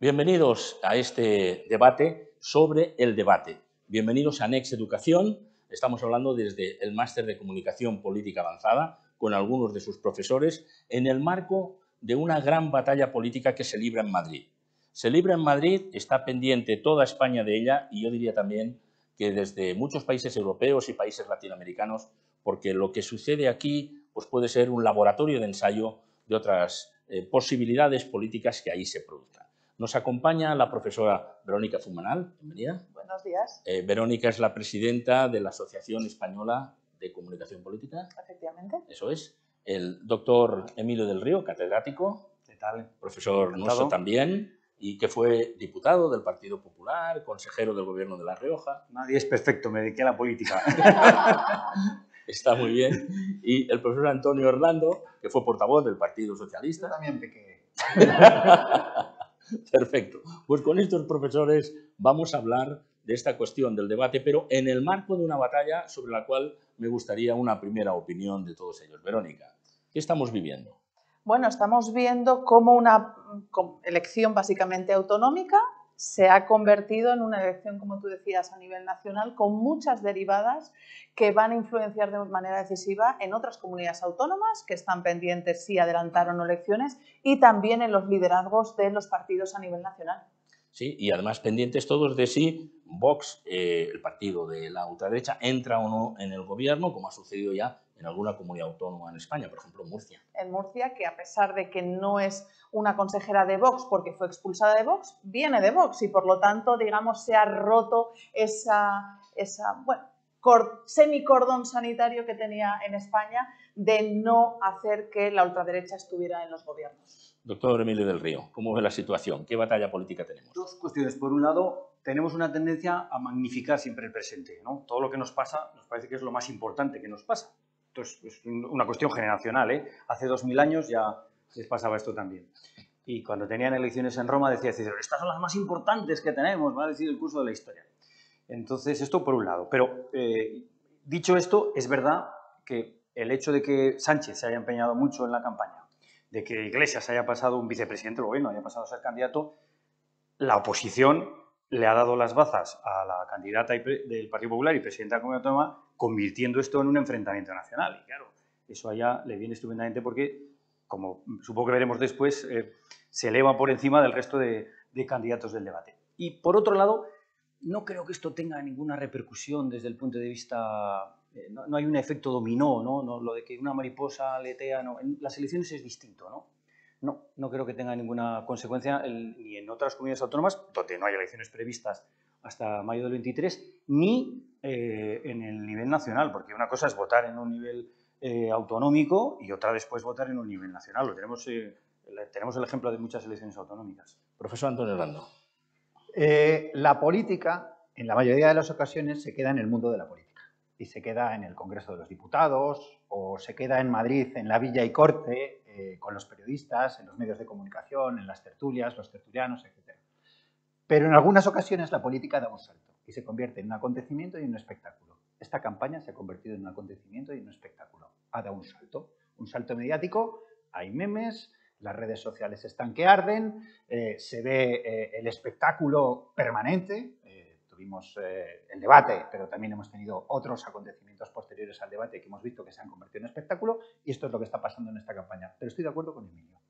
Bienvenidos a este debate sobre el debate. Bienvenidos a Next Educación. Estamos hablando desde el Máster de Comunicación Política Avanzada con algunos de sus profesores en el marco de una gran batalla política que se libra en Madrid. Se libra en Madrid, está pendiente toda España de ella y yo diría también que desde muchos países europeos y países latinoamericanos, porque lo que sucede aquí pues puede ser un laboratorio de ensayo de otras posibilidades políticas que ahí se produzcan. Nos acompaña la profesora Verónica Zumanal. Bienvenida. Buenos días. Verónica es la presidenta de la Asociación Española de Comunicación Política. Efectivamente. Eso es. El doctor Emilio del Río, catedrático. ¿Qué tal? Profesor nuestro también, y que fue diputado del Partido Popular, consejero del Gobierno de La Rioja. Nadie es perfecto, me dediqué a la política. Está muy bien. Y el profesor Antonio Orlando, que fue portavoz del Partido Socialista. Yo también pequé. Perfecto. Pues con estos profesores vamos a hablar de esta cuestión del debate, pero en el marco de una batalla sobre la cual me gustaría una primera opinión de todos ellos. Verónica, ¿qué estamos viviendo? Bueno, estamos viendo cómo una elección básicamente autonómica se ha convertido en una elección, como tú decías, a nivel nacional, con muchas derivadas que van a influenciar de manera decisiva en otras comunidades autónomas que están pendientes si adelantaron elecciones y también en los liderazgos de los partidos a nivel nacional. Sí, y además pendientes todos de si Vox, el partido de la ultraderecha, entra o no en el gobierno, como ha sucedido ya en alguna comunidad autónoma en España, por ejemplo, Murcia. En Murcia, que a pesar de que no es una consejera de Vox porque fue expulsada de Vox, viene de Vox y por lo tanto, digamos, se ha roto esa semicordón sanitario que tenía en España de no hacer que la ultraderecha estuviera en los gobiernos. Doctor Emilio del Río, ¿cómo ve la situación? ¿Qué batalla política tenemos? Dos cuestiones. Por un lado, tenemos una tendencia a magnificar siempre el presente, ¿no? Todo lo que nos pasa nos parece que es lo más importante que nos pasa. Entonces, es una cuestión generacional, ¿eh? Hace 2000 años ya les pasaba esto también. Y cuando tenían elecciones en Roma decía Cicero, estas son las más importantes que tenemos, va a decir el curso de la historia. Entonces, esto por un lado. Pero, dicho esto, es verdad que el hecho de que Sánchez se haya empeñado mucho en la campaña, de que Iglesias haya pasado un vicepresidente del gobierno, haya pasado a ser candidato, la oposición le ha dado las bazas a la candidata del Partido Popular y presidenta de la Comunidad Autónoma, convirtiendo esto en un enfrentamiento nacional. Y claro, eso a ella le viene estupendamente porque, como supongo que veremos después, se eleva por encima del resto de candidatos del debate. Y por otro lado, no creo que esto tenga ninguna repercusión desde el punto de vista... No hay un efecto dominó, ¿no? Lo de que una mariposa aletea, no. En las elecciones es distinto, ¿no? No creo que tenga ninguna consecuencia ni en otras comunidades autónomas, donde no hay elecciones previstas hasta mayo del 23, ni en el nivel nacional, porque una cosa es votar en un nivel autonómico y otra después votar en un nivel nacional. Tenemos el ejemplo de muchas elecciones autonómicas. Profesor Antonio Orlando. La política, en la mayoría de las ocasiones, se queda en el mundo de la política. Y se queda en el Congreso de los Diputados o se queda en Madrid, en la Villa y Corte, con los periodistas, en los medios de comunicación, en las tertulias, los tertulianos, etc. Pero en algunas ocasiones la política da un salto y se convierte en un acontecimiento y en un espectáculo. Esta campaña se ha convertido en un acontecimiento y en un espectáculo. Ha dado un salto mediático, hay memes, las redes sociales están que arden, se ve el espectáculo permanente. Tuvimos el debate, pero también hemos tenido otros acontecimientos posteriores al debate que hemos visto que se han convertido en espectáculo y esto es lo que está pasando en esta campaña. Pero estoy de acuerdo con Emilio.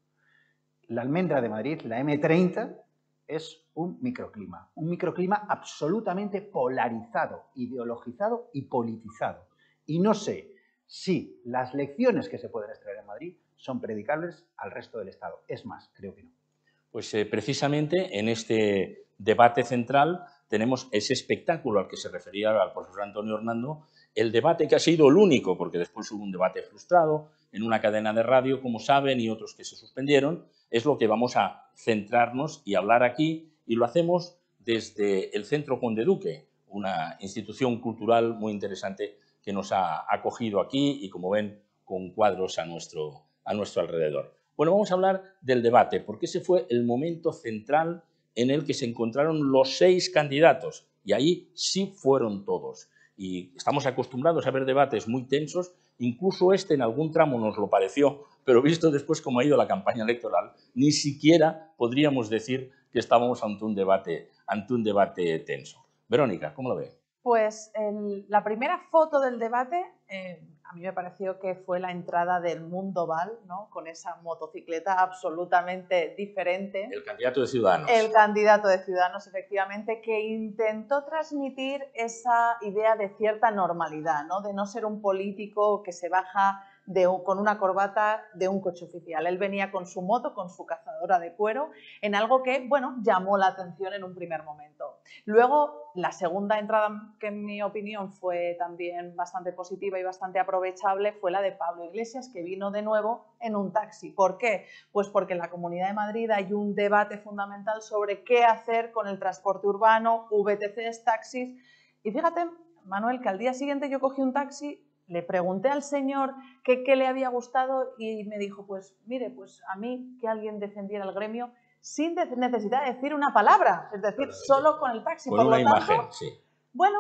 La almendra de Madrid, la M30, es un microclima absolutamente polarizado, ideologizado y politizado. Y no sé si las lecciones que se pueden extraer en Madrid son predicables al resto del Estado. Es más, creo que no. Pues precisamente en este debate central tenemos ese espectáculo al que se refería al profesor Antonio Orlando, el debate que ha sido el único, porque después hubo un debate frustrado en una cadena de radio, como saben, y otros que se suspendieron, es lo que vamos a centrarnos y hablar aquí, y lo hacemos desde el Centro Conde Duque, una institución cultural muy interesante que nos ha acogido aquí y, como ven, con cuadros a nuestro alrededor. Bueno, vamos a hablar del debate, porque ese fue el momento central en el que se encontraron los 6 candidatos, y ahí sí fueron todos. Y estamos acostumbrados a ver debates muy tensos, incluso este en algún tramo nos lo pareció, pero visto después cómo ha ido la campaña electoral, ni siquiera podríamos decir que estábamos ante un debate tenso. Verónica, ¿cómo lo ves? Pues la primera foto del debate a mí me pareció que fue la entrada del Mundo Val, ¿no? Con esa motocicleta absolutamente diferente. El candidato de Ciudadanos. El candidato de Ciudadanos, efectivamente, que intentó transmitir esa idea de cierta normalidad, ¿no? De no ser un político que se baja con una corbata de un coche oficial. Él venía con su moto, con su cazadora de cuero, en algo que, bueno, llamó la atención en un primer momento. Luego, la segunda entrada, que en mi opinión fue también bastante positiva y bastante aprovechable, fue la de Pablo Iglesias, que vino de nuevo en un taxi. ¿Por qué? Pues porque en la Comunidad de Madrid hay un debate fundamental sobre qué hacer con el transporte urbano, VTCs, taxis. Y fíjate, Manuel, que al día siguiente yo cogí un taxi, le pregunté al señor qué le había gustado y me dijo, pues mire, pues a mí que alguien defendiera el gremio sin necesidad de decir una palabra, es decir, solo con el taxi. Con por una lo tanto, imagen, sí. Bueno,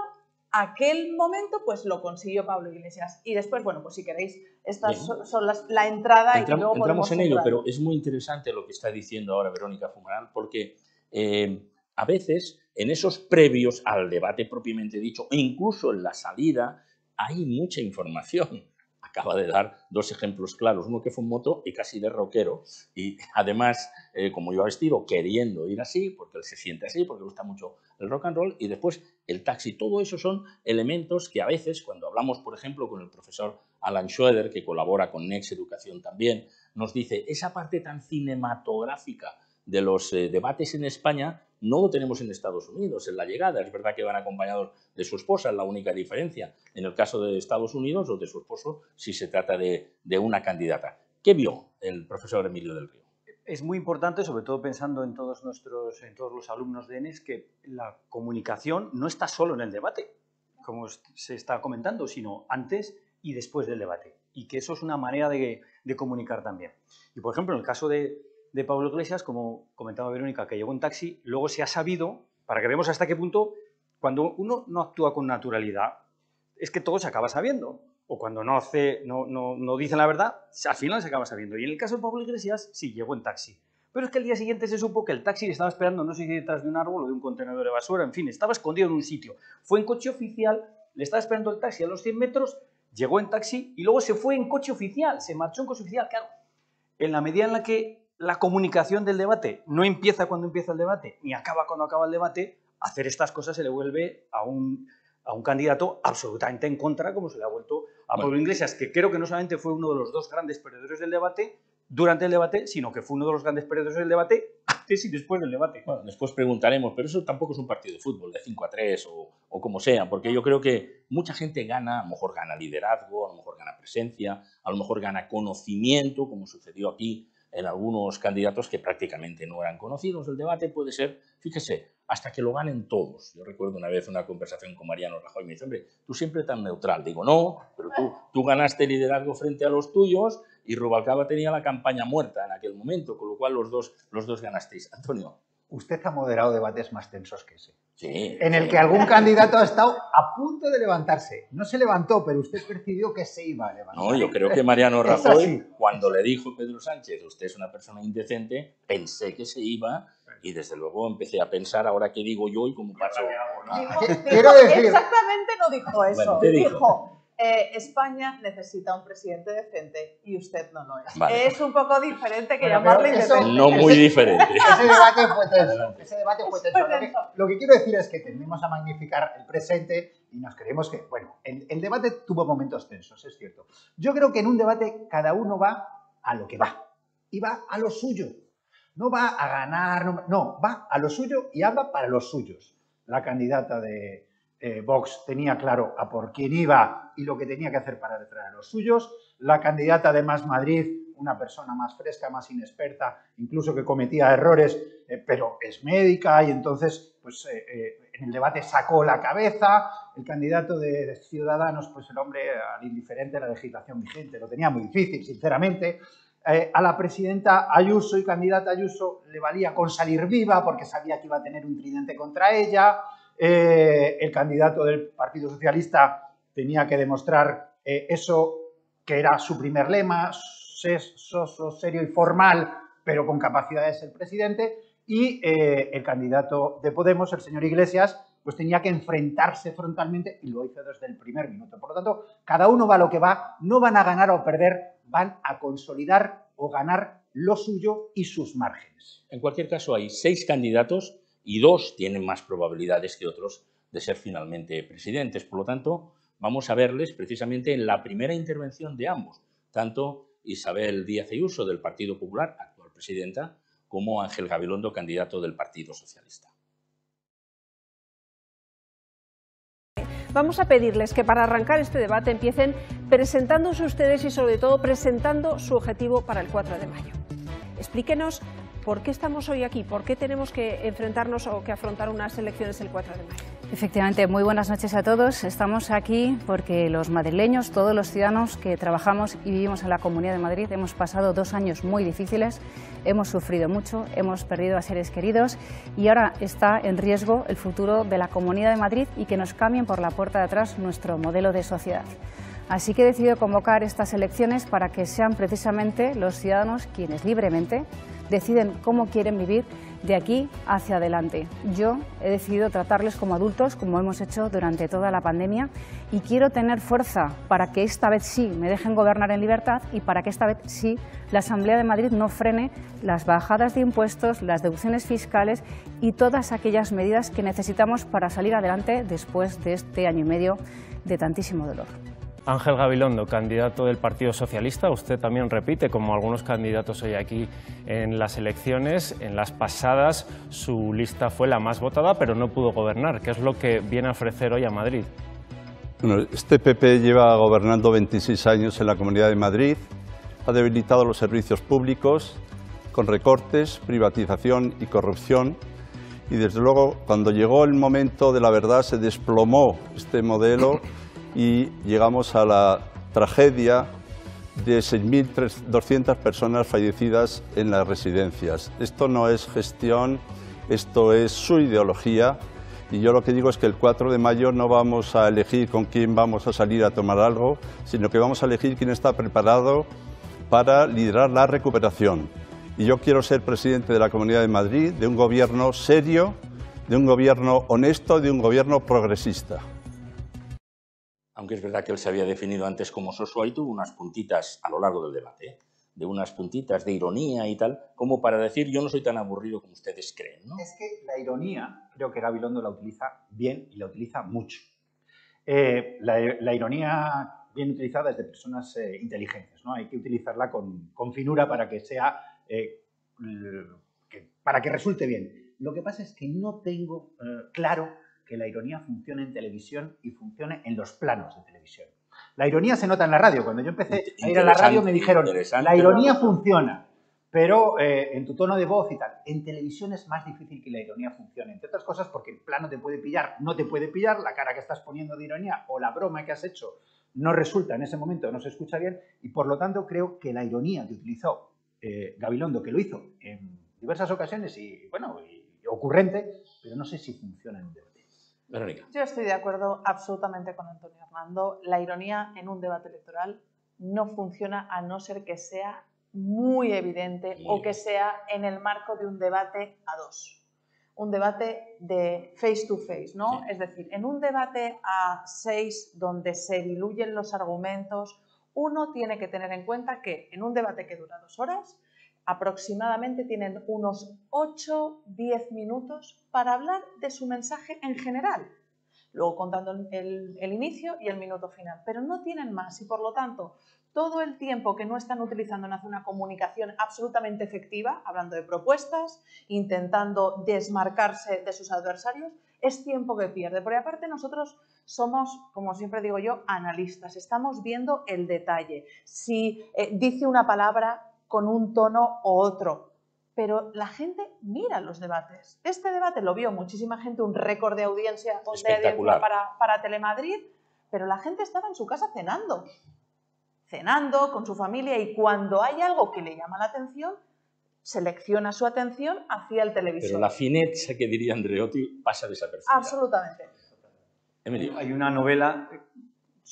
aquel momento pues lo consiguió Pablo Iglesias. Y después, bueno, pues si queréis, estas son la entrada y luego entramos en ello, entrar. pero es muy interesante lo que está diciendo ahora Verónica Fumarán, porque a veces en esos previos al debate propiamente dicho, e incluso en la salida, hay mucha información. Acaba de dar dos ejemplos claros, uno que fue en moto y casi de rockero, y además, como iba vestido, queriendo ir así, porque él se siente así, porque le gusta mucho el rock and roll, y después el taxi. Todo eso son elementos que a veces, cuando hablamos, por ejemplo, con el profesor Alan Schroeder, que colabora con Next Educación también, nos dice, esa parte tan cinematográfica de los debates en España no lo tenemos en Estados Unidos, en la llegada. Es verdad que van acompañados de su esposa, es la única diferencia. En el caso de Estados Unidos o de su esposo, si se trata de una candidata. ¿Qué vio el profesor Emilio del Río? Es muy importante, sobre todo pensando en todos los alumnos de ENES, que la comunicación no está solo en el debate, como se está comentando, sino antes y después del debate. Y que eso es una manera de comunicar también. Y, por ejemplo, en el caso de Pablo Iglesias, como comentaba Verónica, que llegó en taxi, luego se ha sabido, para que veamos hasta qué punto, cuando uno no actúa con naturalidad, es que todo se acaba sabiendo. O cuando no dicen la verdad, al final se acaba sabiendo. Y en el caso de Pablo Iglesias, sí, llegó en taxi. Pero es que el día siguiente se supo que el taxi le estaba esperando, no sé si detrás de un árbol o de un contenedor de basura, en fin, estaba escondido en un sitio. Fue en coche oficial, le estaba esperando el taxi a los 100 metros, llegó en taxi y luego se fue en coche oficial, se marchó en coche oficial. Claro, en la medida en la que la comunicación del debate no empieza cuando empieza el debate, ni acaba cuando acaba el debate, hacer estas cosas se le vuelve a un candidato absolutamente en contra, como se le ha vuelto a Pablo Iglesias, que creo que no solamente fue uno de los dos grandes perdedores del debate durante el debate, sino que fue uno de los grandes perdedores del debate antes y después del debate. Bueno, después preguntaremos, pero eso tampoco es un partido de fútbol de 5-3 o como sea, porque yo creo que mucha gente gana, a lo mejor gana liderazgo, a lo mejor gana presencia, a lo mejor gana conocimiento, como sucedió aquí en algunos candidatos que prácticamente no eran conocidos. El debate puede ser, fíjese, hasta que lo ganen todos. Yo recuerdo una vez una conversación con Mariano Rajoy y me dice, hombre, tú siempre tan neutral. Digo, no, pero tú ganaste liderazgo frente a los tuyos y Rubalcaba tenía la campaña muerta en aquel momento, con lo cual los dos ganasteis. Antonio. Usted ha moderado debates más tensos que ese. Sí, en el que algún candidato ha estado a punto de levantarse. No se levantó, pero usted percibió que se iba a levantar. No, yo creo que Mariano Rajoy, cuando le dijo Pedro Sánchez, usted es una persona indecente, pensé que se iba y desde luego empecé a pensar ahora qué digo yo y cómo paso. Quiero decir... Exactamente no dijo eso. Bueno, ¿qué dijo? España necesita un presidente decente y usted no lo es. Vale. Es un poco diferente que llamarle indecente. No muy diferente. Ese debate fue tenso. Ese debate fue tenso. Lo que quiero decir es que tendemos a magnificar el presente y nos creemos que, bueno, el debate tuvo momentos tensos, es cierto. Yo creo que en un debate cada uno va a lo que va y va a lo suyo. No va a ganar, no, va a lo suyo y habla para los suyos. La candidata de Vox tenía claro a por quién iba y lo que tenía que hacer para detraer a los suyos. La candidata de Más Madrid, una persona más fresca, más inexperta, incluso que cometía errores, pero es médica y entonces pues, en el debate sacó la cabeza. El candidato de Ciudadanos, pues el hombre al indiferente de la legislación vigente, lo tenía muy difícil, sinceramente. A la presidenta Ayuso y candidata Ayuso le valía con salir viva porque sabía que iba a tener un tridente contra ella. El candidato del Partido Socialista tenía que demostrar eso que era su primer lema, soso, serio y formal, pero con capacidad de ser presidente. y el candidato de Podemos, el señor Iglesias, pues tenía que enfrentarse frontalmente y lo hizo desde el primer minuto. Por lo tanto, cada uno va a lo que va, no van a ganar o perder, van a consolidar o ganar lo suyo y sus márgenes. En cualquier caso, hay 6 candidatos y 2 tienen más probabilidades que otros de ser finalmente presidentes. Por lo tanto, vamos a verles precisamente en la primera intervención de ambos, tanto Isabel Díaz Ayuso, del Partido Popular, actual presidenta, como Ángel Gabilondo, candidato del Partido Socialista. Vamos a pedirles que para arrancar este debate empiecen presentándose ustedes y sobre todo presentando su objetivo para el 4 de mayo. Explíquenos por qué estamos hoy aquí, por qué tenemos que enfrentarnos o que afrontar unas elecciones el 4 de mayo. Efectivamente, muy buenas noches a todos. Estamos aquí porque los madrileños, todos los ciudadanos que trabajamos y vivimos en la Comunidad de Madrid, hemos pasado 2 años muy difíciles, hemos sufrido mucho, hemos perdido a seres queridos y ahora está en riesgo el futuro de la Comunidad de Madrid y que nos cambien por la puerta de atrás nuestro modelo de sociedad. Así que he decidido convocar estas elecciones para que sean precisamente los ciudadanos quienes libremente deciden cómo quieren vivir de aquí hacia adelante. Yo he decidido tratarles como adultos, como hemos hecho durante toda la pandemia, y quiero tener fuerza para que esta vez sí me dejen gobernar en libertad y para que esta vez sí la Asamblea de Madrid no frene las bajadas de impuestos, las deducciones fiscales y todas aquellas medidas que necesitamos para salir adelante después de este año y medio de tantísimo dolor. Ángel Gabilondo, candidato del Partido Socialista. Usted también repite, como algunos candidatos hoy aquí en las elecciones. En las pasadas su lista fue la más votada, pero no pudo gobernar. ¿Qué es lo que viene a ofrecer hoy a Madrid? Bueno, este PP lleva gobernando 26 años en la Comunidad de Madrid. Ha debilitado los servicios públicos con recortes, privatización y corrupción. Y desde luego, cuando llegó el momento de la verdad, se desplomó este modelo y llegamos a la tragedia de 6.200 personas fallecidas en las residencias. Esto no es gestión, esto es su ideología, y yo lo que digo es que el 4 de mayo no vamos a elegir con quién vamos a salir a tomar algo, sino que vamos a elegir quién está preparado para liderar la recuperación. Y yo quiero ser presidente de la Comunidad de Madrid, de un gobierno serio, de un gobierno honesto, de un gobierno progresista. Aunque es verdad que él se había definido antes como soso, ahí tuvo unas puntitas a lo largo del debate, de unas puntitas de ironía y tal, como para decir yo no soy tan aburrido como ustedes creen, ¿no? Es que la ironía, creo que Gabilondo la utiliza bien y la utiliza mucho. La ironía bien utilizada es de personas inteligentes, ¿no? Hay que utilizarla con finura para que sea, para que resulte bien. Lo que pasa es que no tengo claro que la ironía funcione en televisión y funcione en los planos de televisión. La ironía se nota en la radio. Cuando yo empecé a ir a la radio me dijeron, la ironía funciona, pero en tu tono de voz y tal. En televisión es más difícil que la ironía funcione, entre otras cosas porque el plano te puede pillar, no te puede pillar, la cara que estás poniendo de ironía o la broma que has hecho no resulta en ese momento, no se escucha bien, y por lo tanto creo que la ironía que utilizó Gabilondo, que lo hizo en diversas ocasiones y, bueno, y ocurrente, pero no sé si funciona en un debate. Verónica. Yo estoy de acuerdo absolutamente con Antonio Hernando. La ironía en un debate electoral no funciona a no ser que sea muy evidente o que sea en el marco de un debate a dos. Un debate de face to face, ¿no? Sí. Es decir, en un debate a 6 donde se diluyen los argumentos, uno tiene que tener en cuenta que en un debate que dura 2 horas, aproximadamente tienen unos 8-10 minutos para hablar de su mensaje en general, luego contando el inicio y el minuto final, pero no tienen más y por lo tanto todo el tiempo que no están utilizando en hacer una comunicación absolutamente efectiva, hablando de propuestas, intentando desmarcarse de sus adversarios, es tiempo que pierde. Por aparte nosotros somos, como siempre digo yo, analistas, estamos viendo el detalle. Si dice una palabra con un tono u otro, pero la gente mira los debates. Este debate lo vio muchísima gente, un récord de audiencia para Telemadrid, pero la gente estaba en su casa cenando con su familia y cuando hay algo que le llama la atención, selecciona su atención hacia el televisor. Pero la finezza que diría Andreotti pasa desapercibida. Absolutamente. Emilio. Hay una novela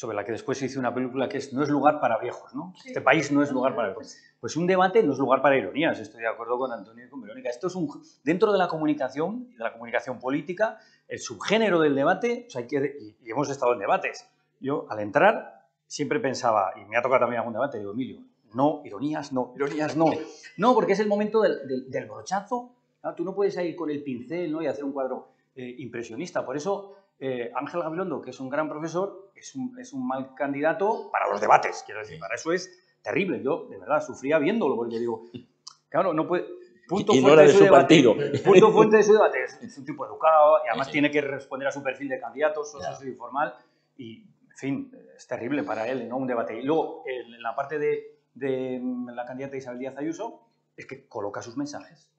sobre la que después se hizo una película que es No es lugar para viejos, ¿no? Sí. Este país no es lugar para viejos. Pues un debate no es lugar para ironías, estoy de acuerdo con Antonio y con Verónica. Esto es dentro de la comunicación política, el subgénero del debate, o sea, y hemos estado en debates. Yo, al entrar, siempre pensaba, y me ha tocado también algún debate, digo, Emilio, no, ironías no, ironías no. No, porque es el momento del brochazo, ¿no? Tú no puedes ir con el pincel, ¿no?, y hacer un cuadro impresionista. Por eso, Ángel Gabilondo, que es un gran profesor, es un mal candidato para los debates, quiero decir, para eso es terrible. Yo, de verdad, sufría viéndolo, porque digo, claro, no puede... Punto y no era de su partido. Punto fuente de su debate. Es un tipo educado y además tiene que responder a su perfil de candidato, socio informal y, en fin, es terrible para él, ¿no?, un debate. Y luego, en la parte de la candidata Isabel Díaz Ayuso, es que coloca sus mensajes.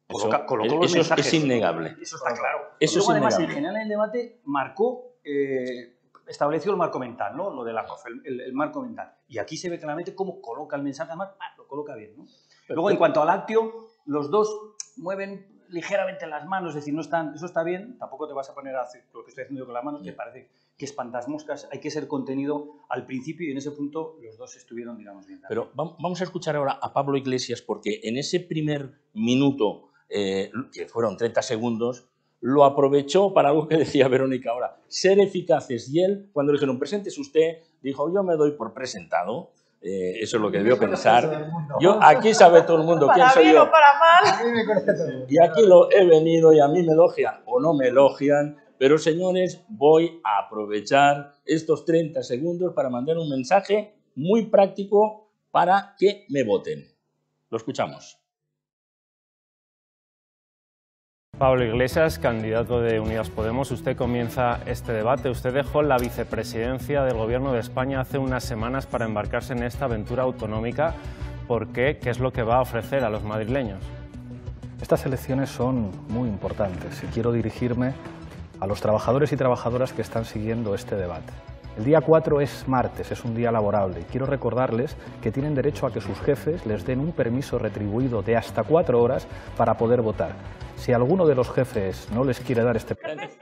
Colocó los mensajes. Es innegable. Eso está claro. Eso luego, es además, innegable. en general, el debate marcó... estableció el marco mental, ¿no?, lo de la COF, el marco mental. Y aquí se ve claramente cómo coloca el mensaje, además, lo coloca bien, ¿no? Luego, en cuanto al lácteo, los dos mueven ligeramente las manos, es decir, no están, eso está bien, tampoco te vas a poner a hacer lo que estoy haciendo yo con las manos, que parece que espantas moscas, hay que ser contenido al principio y en ese punto los dos estuvieron, digamos, bien. Pero vamos a escuchar ahora a Pablo Iglesias, porque en ese primer minuto, que fueron 30 segundos, lo aprovechó para algo que decía Verónica ahora, ser eficaces. Y él, cuando le dijeron, preséntese usted, dijo, yo me doy por presentado. Eso es lo que debió pensar. Yo, aquí sabe todo el mundo quién soy yo. Para bien o para mal. Y aquí he venido y a mí me elogian o no me elogian, pero señores, voy a aprovechar estos 30 segundos para mandar un mensaje muy práctico para que me voten. Lo escuchamos. Pablo Iglesias, candidato de Unidas Podemos, usted comienza este debate. Usted dejó la vicepresidencia del Gobierno de España hace unas semanas para embarcarse en esta aventura autonómica. ¿Por qué? ¿Qué es lo que va a ofrecer a los madrileños? Estas elecciones son muy importantes y quiero dirigirme a los trabajadores y trabajadoras que están siguiendo este debate. El día 4 es martes, es un día laborable y quiero recordarles que tienen derecho a que sus jefes les den un permiso retribuido de hasta 4 horas para poder votar. Si alguno de los jefes no les quiere dar este permiso...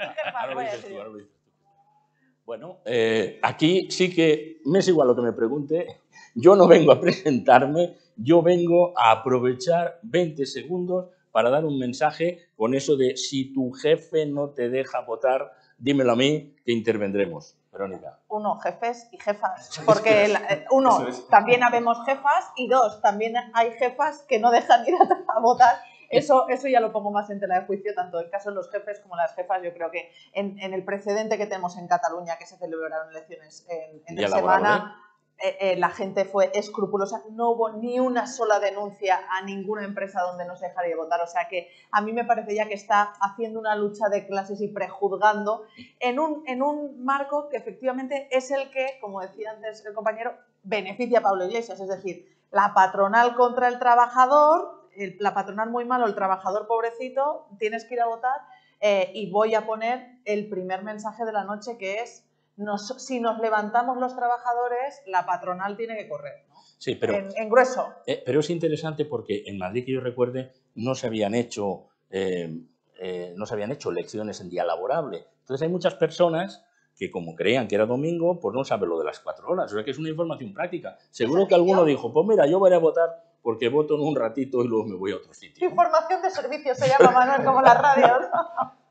Bueno, aquí sí que me es igual lo que me pregunte. Yo no vengo a presentarme, yo vengo a aprovechar 20 segundos para dar un mensaje con eso de si tu jefe no te deja votar, dímelo a mí que intervendremos. Verónica. Uno, jefes y jefas, porque uno, también habemos jefas y dos, también hay jefas que no dejan ir a votar. Eso ya lo pongo más en tela de juicio, tanto el caso de los jefes como las jefas. Yo creo que en el precedente que tenemos en Cataluña, que se celebraron elecciones en semana, la gente fue escrupulosa, no hubo ni una sola denuncia a ninguna empresa donde no se dejaría votar, o sea que a mí me parece ya que está haciendo una lucha de clases y prejuzgando en un marco que efectivamente es el que, como decía antes el compañero, beneficia a Pablo Iglesias, es decir, la patronal contra el trabajador, la patronal muy malo, el trabajador pobrecito, tienes que ir a votar y voy a poner el primer mensaje de la noche que es: si nos levantamos los trabajadores, la patronal tiene que correr, ¿no? Sí, pero, en grueso. Pero es interesante porque en Madrid, que yo recuerde, no se habían hecho elecciones en día laborable. Entonces hay muchas personas que, como creían que era domingo, pues no saben lo de las 4 horas. O sea que es una información práctica. Seguro que alguno dijo, pues mira, yo voy a votar porque voto en un ratito y luego me voy a otro sitio. Información de servicio se llama, Manuel, como las radios.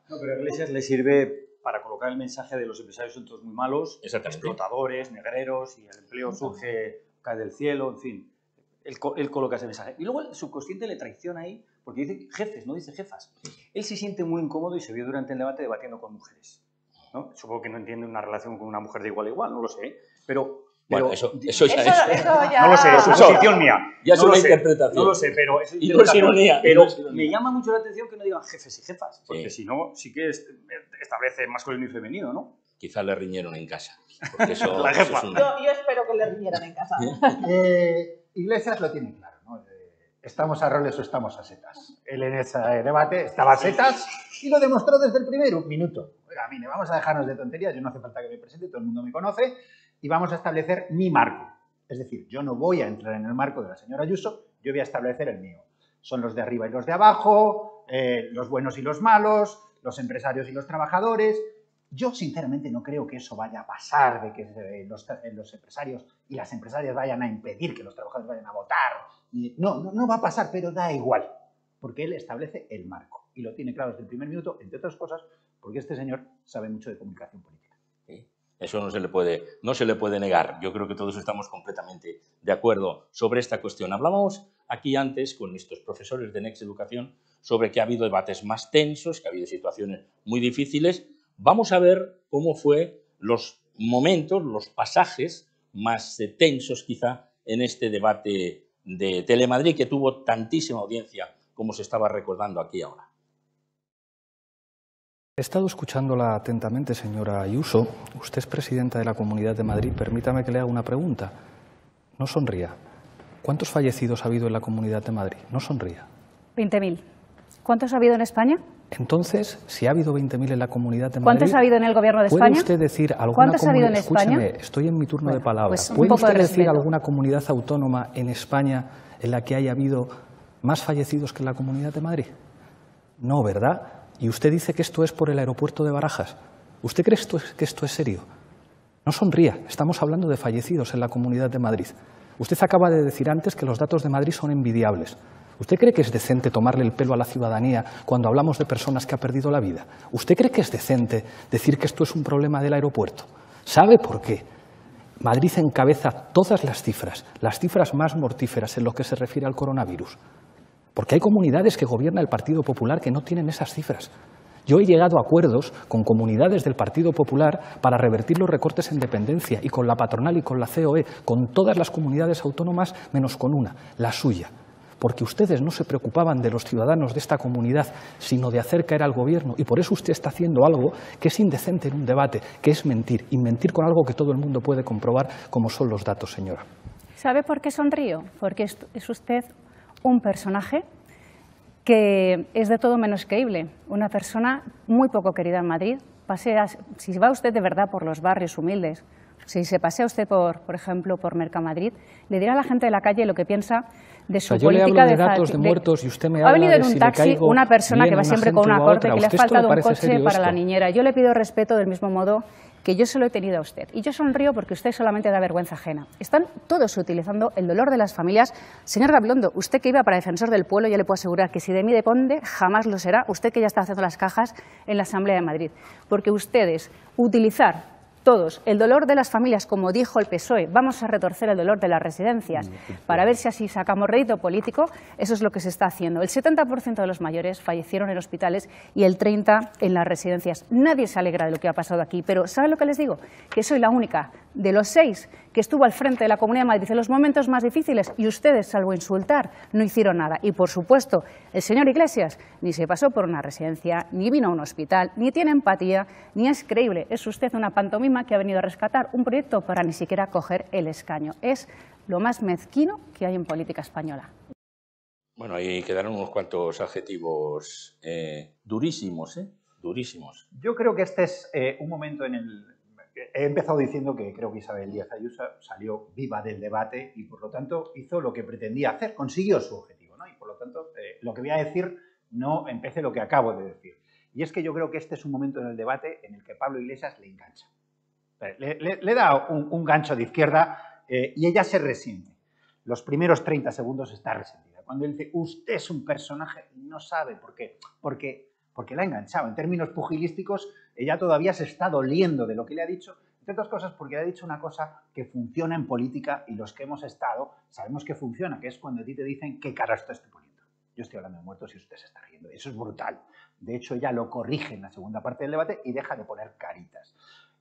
No, pero a Iglesias le sirve para colocar el mensaje de los empresarios son todos muy malos, explotadores, negreros, y el empleo surge, cae del cielo, en fin. Él coloca ese mensaje. Y luego el subconsciente le traiciona ahí, porque dice jefes, no dice jefas. Él se siente muy incómodo y se vio durante el debate debatiendo con mujeres, ¿no? Supongo que no entiende una relación con una mujer de igual a igual, no lo sé, pero bueno, eso ya... No lo sé, es suposición mía. Ya es una interpretación. No lo sé, pero es ironía. Pero me llama mucho la atención que no digan jefes y jefas, porque si no, sí que establece masculino y femenino, ¿no? Quizás le riñeron en casa. Porque eso, la jefa. Eso es yo espero que le riñeran en casa. Iglesias lo tiene claro, ¿no? ¿Estamos a roles o estamos a setas? Él en ese debate estaba a setas y lo demostró desde el primer minuto. Oiga, mire, vamos a dejarnos de tonterías, yo no hace falta que me presente, todo el mundo me conoce, y vamos a establecer mi marco. Es decir, yo no voy a entrar en el marco de la señora Ayuso, yo voy a establecer el mío. Son los de arriba y los de abajo, los buenos y los malos, los empresarios y los trabajadores. Yo, sinceramente, no creo que eso vaya a pasar, de que los empresarios y las empresarias vayan a impedir que los trabajadores vayan a votar. No va a pasar, pero da igual, porque él establece el marco y lo tiene claro desde el primer minuto, entre otras cosas, porque este señor sabe mucho de comunicación política. Sí. Eso no se le puede negar. Yo creo que todos estamos completamente de acuerdo sobre esta cuestión. Hablábamos aquí antes con nuestros profesores de Next Educación sobre que ha habido debates más tensos, que ha habido situaciones muy difíciles. Vamos a ver cómo fue los momentos, los pasajes más tensos quizá en este debate de Telemadrid, que tuvo tantísima audiencia como se estaba recordando aquí ahora. He estado escuchándola atentamente, señora Ayuso. Usted es presidenta de la Comunidad de Madrid. Permítame que le haga una pregunta. No sonría. ¿Cuántos fallecidos ha habido en la Comunidad de Madrid? No sonría. 20.000. ¿Cuántos ha habido en España? Entonces, si ha habido 20.000 en la Comunidad de Madrid... ¿Cuántos ha habido en el Gobierno de España? ¿Puede usted decir alguna ¿Cuántos ha habido en Escúcheme, España? estoy en mi turno de palabra. Pues ¿Puede usted decir alguna comunidad autónoma en España en la que haya habido más fallecidos que en la Comunidad de Madrid? No, ¿verdad? Y usted dice que esto es por el aeropuerto de Barajas. ¿Usted cree que esto es serio? No sonría. Estamos hablando de fallecidos en la Comunidad de Madrid. Usted acaba de decir antes que los datos de Madrid son envidiables. ¿Usted cree que es decente tomarle el pelo a la ciudadanía cuando hablamos de personas que han perdido la vida? ¿Usted cree que es decente decir que esto es un problema del aeropuerto? ¿Sabe por qué? Madrid encabeza todas las cifras más mortíferas en lo que se refiere al coronavirus. Porque hay comunidades que gobierna el Partido Popular que no tienen esas cifras. Yo he llegado a acuerdos con comunidades del Partido Popular para revertir los recortes en dependencia y con la patronal y con la COE, con todas las comunidades autónomas menos con una, la suya. Porque ustedes no se preocupaban de los ciudadanos de esta comunidad, sino de hacer caer al gobierno. Y por eso usted está haciendo algo que es indecente en un debate, que es mentir. Y mentir con algo que todo el mundo puede comprobar, como son los datos, señora. ¿Sabe por qué sonrío? Porque es usted un personaje que es de todo menos creíble. Una persona muy poco querida en Madrid. Si va usted de verdad por los barrios humildes, si se pasea usted, por ejemplo, por Mercamadrid, le dirá a la gente de la calle lo que piensa de su política. Yo le hablo de datos de muertos y usted me habla de si le caigo. Ha venido en un taxi una persona que va siempre con una corte, que le ha faltado un coche para la niñera. Yo le pido respeto del mismo modo que yo se lo he tenido a usted. Y yo sonrío porque usted solamente da vergüenza ajena. Están todos utilizando el dolor de las familias. Señor Gabilondo, usted que iba para defensor del pueblo, yo le puedo asegurar que si de mí depende, jamás lo será. Usted que ya está haciendo las cajas en la Asamblea de Madrid. Porque ustedes, utilizar todos el dolor de las familias, como dijo el PSOE, vamos a retorcer el dolor de las residencias para ver si así sacamos rédito político, eso es lo que se está haciendo. El 70% de los mayores fallecieron en hospitales y el 30% en las residencias. Nadie se alegra de lo que ha pasado aquí, pero ¿saben lo que les digo? Que soy la única de los 6 que estuvo al frente de la Comunidad de Madrid en los momentos más difíciles y ustedes, salvo insultar, no hicieron nada. Y, por supuesto, el señor Iglesias ni se pasó por una residencia, ni vino a un hospital, ni tiene empatía, ni es creíble. Es usted una pantomima que ha venido a rescatar un proyecto para ni siquiera coger el escaño. Es lo más mezquino que hay en política española. Bueno, ahí quedaron unos cuantos adjetivos durísimos, durísimos. Yo creo que este es un momento en el... He empezado diciendo que creo que Isabel Díaz Ayuso salió viva del debate y, por lo tanto, hizo lo que pretendía hacer, consiguió su objetivo, ¿no? Y, por lo tanto, lo que voy a decir no empece lo que acabo de decir. Y es que yo creo que este es un momento en el debate en el que Pablo Iglesias le engancha. Le da un gancho de izquierda y ella se resiente. Los primeros 30 segundos está resentida. Cuando él dice, usted es un personaje, no sabe por qué. Porque la ha enganchado. En términos pugilísticos, ella todavía se está doliendo de lo que le ha dicho, entre otras cosas porque le ha dicho una cosa que funciona en política y los que hemos estado sabemos que funciona, que es cuando a ti te dicen qué cara estoy poniendo. Yo estoy hablando de muertos y usted se está riendo. Eso es brutal. De hecho, ella lo corrige en la segunda parte del debate y deja de poner caritas.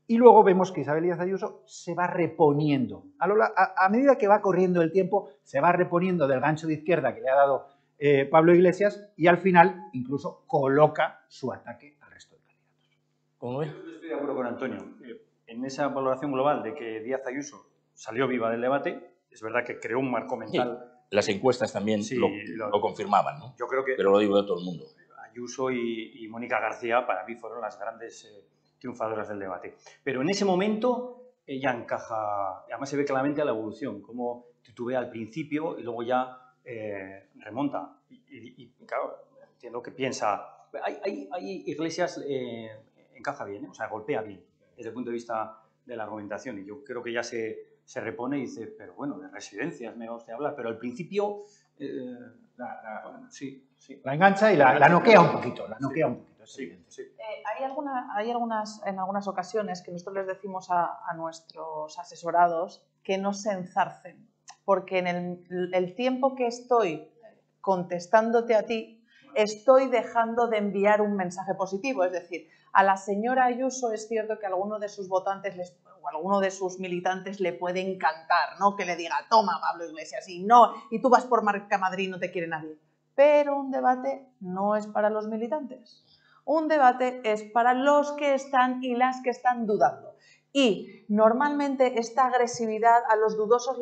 Y luego vemos que Isabel Díaz Ayuso se va reponiendo. A medida que va corriendo el tiempo, se va reponiendo del gancho de izquierda que le ha dado Pablo Iglesias y al final incluso coloca su ataque al resto de candidatos. ¿Cómo ves? Yo estoy de acuerdo con Antonio. En esa valoración global de que Díaz Ayuso salió viva del debate, es verdad que creó un marco mental. Sí, las encuestas también sí, lo confirmaban, ¿no? Yo creo que, pero lo digo de todo el mundo. Ayuso y Mónica García para mí fueron las grandes triunfadoras del debate. Pero en ese momento ella encaja, además se ve claramente a la evolución, cómo titubea al principio y luego ya remonta. Y claro, entiendo que piensa... Hay iglesias encaja bien, o sea, golpea bien desde el punto de vista de la argumentación. Y yo creo que ya se repone y dice, pero bueno, de residencias me va usted a hablar, pero al principio, sí. La engancha y la noquea un poquito, Sí. Hay en algunas ocasiones que nosotros les decimos a nuestros asesorados que no se enzarcen, porque en el tiempo que estoy contestándote a ti, estoy dejando de enviar un mensaje positivo. Es decir, a la señora Ayuso es cierto que a alguno de sus votantes o a alguno de sus militantes le puede encantar, ¿no? Que le diga, toma Pablo Iglesias, y tú vas por Marca Madrid y no te quiere nadie. Pero un debate no es para los militantes. Un debate es para los que están y las que están dudando. Y normalmente esta agresividad a los dudosos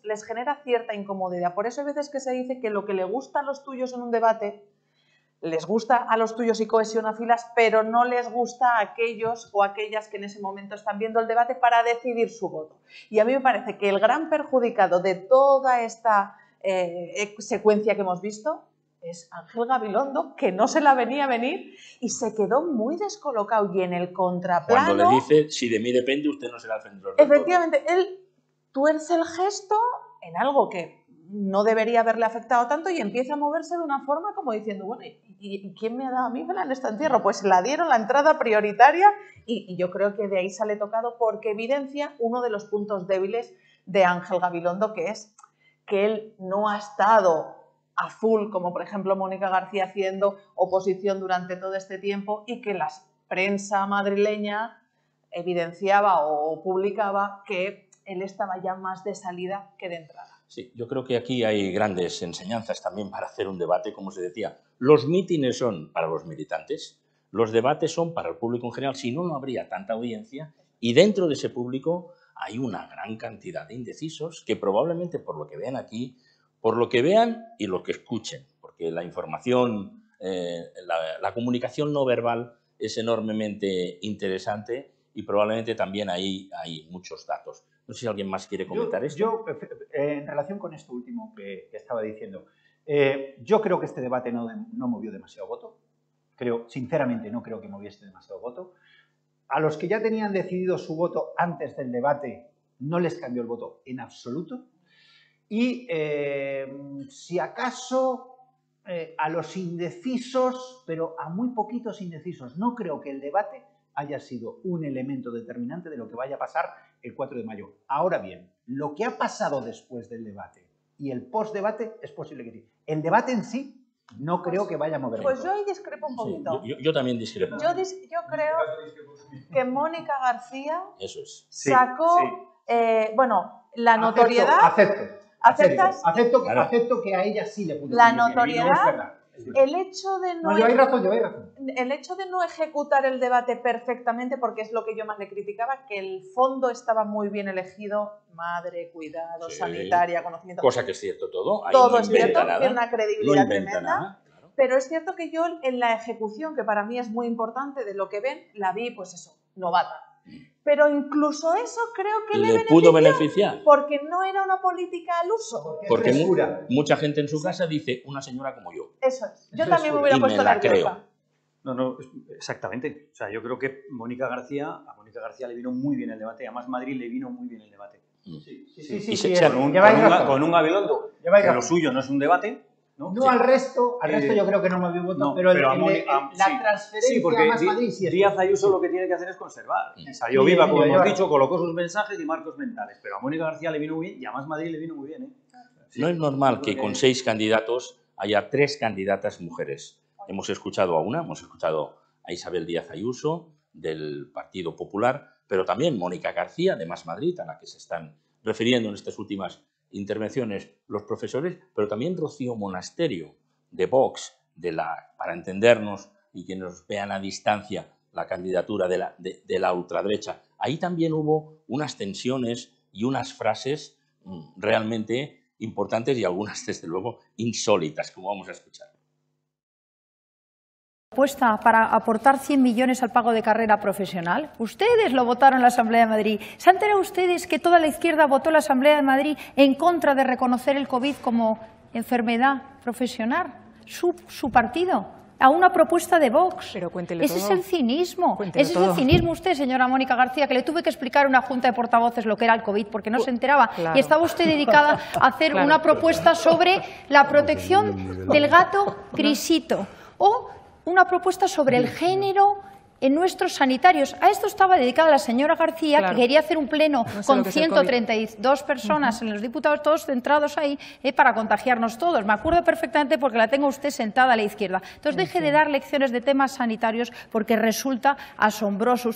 les genera cierta incomodidad. Por eso hay veces que se dice que lo que le gusta a los tuyos en un debate, les gusta a los tuyos y cohesiona filas, pero no les gusta a aquellos o aquellas que en ese momento están viendo el debate para decidir su voto. Y a mí me parece que el gran perjudicado de toda esta secuencia que hemos visto es Ángel Gabilondo, que no se la venía a venir y se quedó muy descolocado. Y en el contraplano... Cuando le dice, si de mí depende, usted no será el centro del efectivamente, él tuerce el gesto en algo que no debería haberle afectado tanto y empieza a moverse de una forma como diciendo, bueno, ¿y quién me ha dado a mí vela en este entierro? Pues la dieron la entrada prioritaria y yo creo que de ahí sale tocado porque evidencia uno de los puntos débiles de Ángel Gabilondo, que es que él no ha estado a full, como por ejemplo Mónica García haciendo oposición durante todo este tiempo y que la prensa madrileña evidenciaba o publicaba que él estaba ya más de salida que de entrada. Sí, yo creo que aquí hay grandes enseñanzas también para hacer un debate, como se decía. Los mítines son para los militantes, los debates son para el público en general, si no, no habría tanta audiencia y dentro de ese público hay una gran cantidad de indecisos que probablemente por lo que vean aquí, por lo que vean y lo que escuchen, porque la información, la comunicación no verbal es enormemente interesante y probablemente también ahí hay muchos datos. No sé si alguien más quiere comentar esto. Yo, en relación con esto último que estaba diciendo, yo creo que este debate no movió demasiado voto. Sinceramente, no creo que moviese demasiado voto. A los que ya tenían decidido su voto antes del debate, no les cambió el voto en absoluto. Y si acaso a los indecisos, pero a muy poquitos indecisos, no creo que el debate haya sido un elemento determinante de lo que vaya a pasar el 4 de mayo. Ahora bien, lo que ha pasado después del debate y el post-debate es posible que sí. El debate en sí no creo que vaya a mover. Pues yo ahí discrepo un poquito. Sí, yo también discrepo. Yo creo que Mónica García sacó, bueno, la notoriedad... Acepto que a ella sí le pudo la notoriedad, el hecho de no... lleváis razón. El hecho de no ejecutar el debate perfectamente, porque es lo que yo más le criticaba, que el fondo estaba muy bien elegido, madre, cuidado, sanitaria, conocimiento... Cosa que es cierto todo. Ahí todo no es cierto, nada, tiene una credibilidad tremenda. Nada, claro. Pero es cierto que yo en la ejecución, que para mí es muy importante de lo que ven, la vi, pues eso, novata. Pero incluso eso creo que le pudo beneficiar. Porque no era una política al uso. Porque mucha gente en su casa dice una señora como yo. Eso es. Yo también me hubiera puesto nerviosa. No, exactamente. O sea, yo creo que a Mónica García le vino muy bien el debate. A Más Madrid le vino muy bien el debate. Con un Gabilondo. Que lo suyo no es un debate. No al resto yo creo que no me había votado, pero la transferencia a Más Madrid sí es. Díaz Ayuso lo que tiene que hacer es conservar. Salió viva, como hemos dicho, colocó sus mensajes y marcos mentales, pero a Mónica García le vino muy bien y a Más Madrid le vino muy bien. No es normal que con 6 candidatos haya 3 candidatas mujeres. Hemos escuchado a Isabel Díaz Ayuso, del Partido Popular, pero también Mónica García, de Más Madrid, a la que se están refiriendo en estas últimas intervenciones los profesores, pero también Rocío Monasterio, de Vox, para entendernos y que nos vean a distancia, la candidatura de la ultraderecha. Ahí también hubo unas tensiones y unas frases realmente importantes y algunas, desde luego, insólitas, como vamos a escuchar. Apuesta para aportar 100 millones al pago de carrera profesional. Ustedes lo votaron en la Asamblea de Madrid. ¿Se han enterado ustedes que toda la izquierda votó en la Asamblea de Madrid en contra de reconocer el COVID como enfermedad profesional? Su partido. a una propuesta de Vox. Pero cuéntele Ese todo. es el cinismo. Cuéntelo Ese es todo. el cinismo usted, señora Mónica García, que le tuve que explicar a una junta de portavoces lo que era el COVID porque no se enteraba. Claro. Y estaba usted dedicada a hacer Claro. una propuesta sobre la protección del gato grisito o una propuesta sobre el género en nuestros sanitarios. A esto estaba dedicada la señora García, Claro. que quería hacer un pleno No sé con lo que es el COVID. 132 personas en los diputados, todos centrados ahí, para contagiarnos todos. Me acuerdo perfectamente porque la tengo usted sentada a la izquierda. Entonces deje de dar lecciones de temas sanitarios porque resulta asombroso.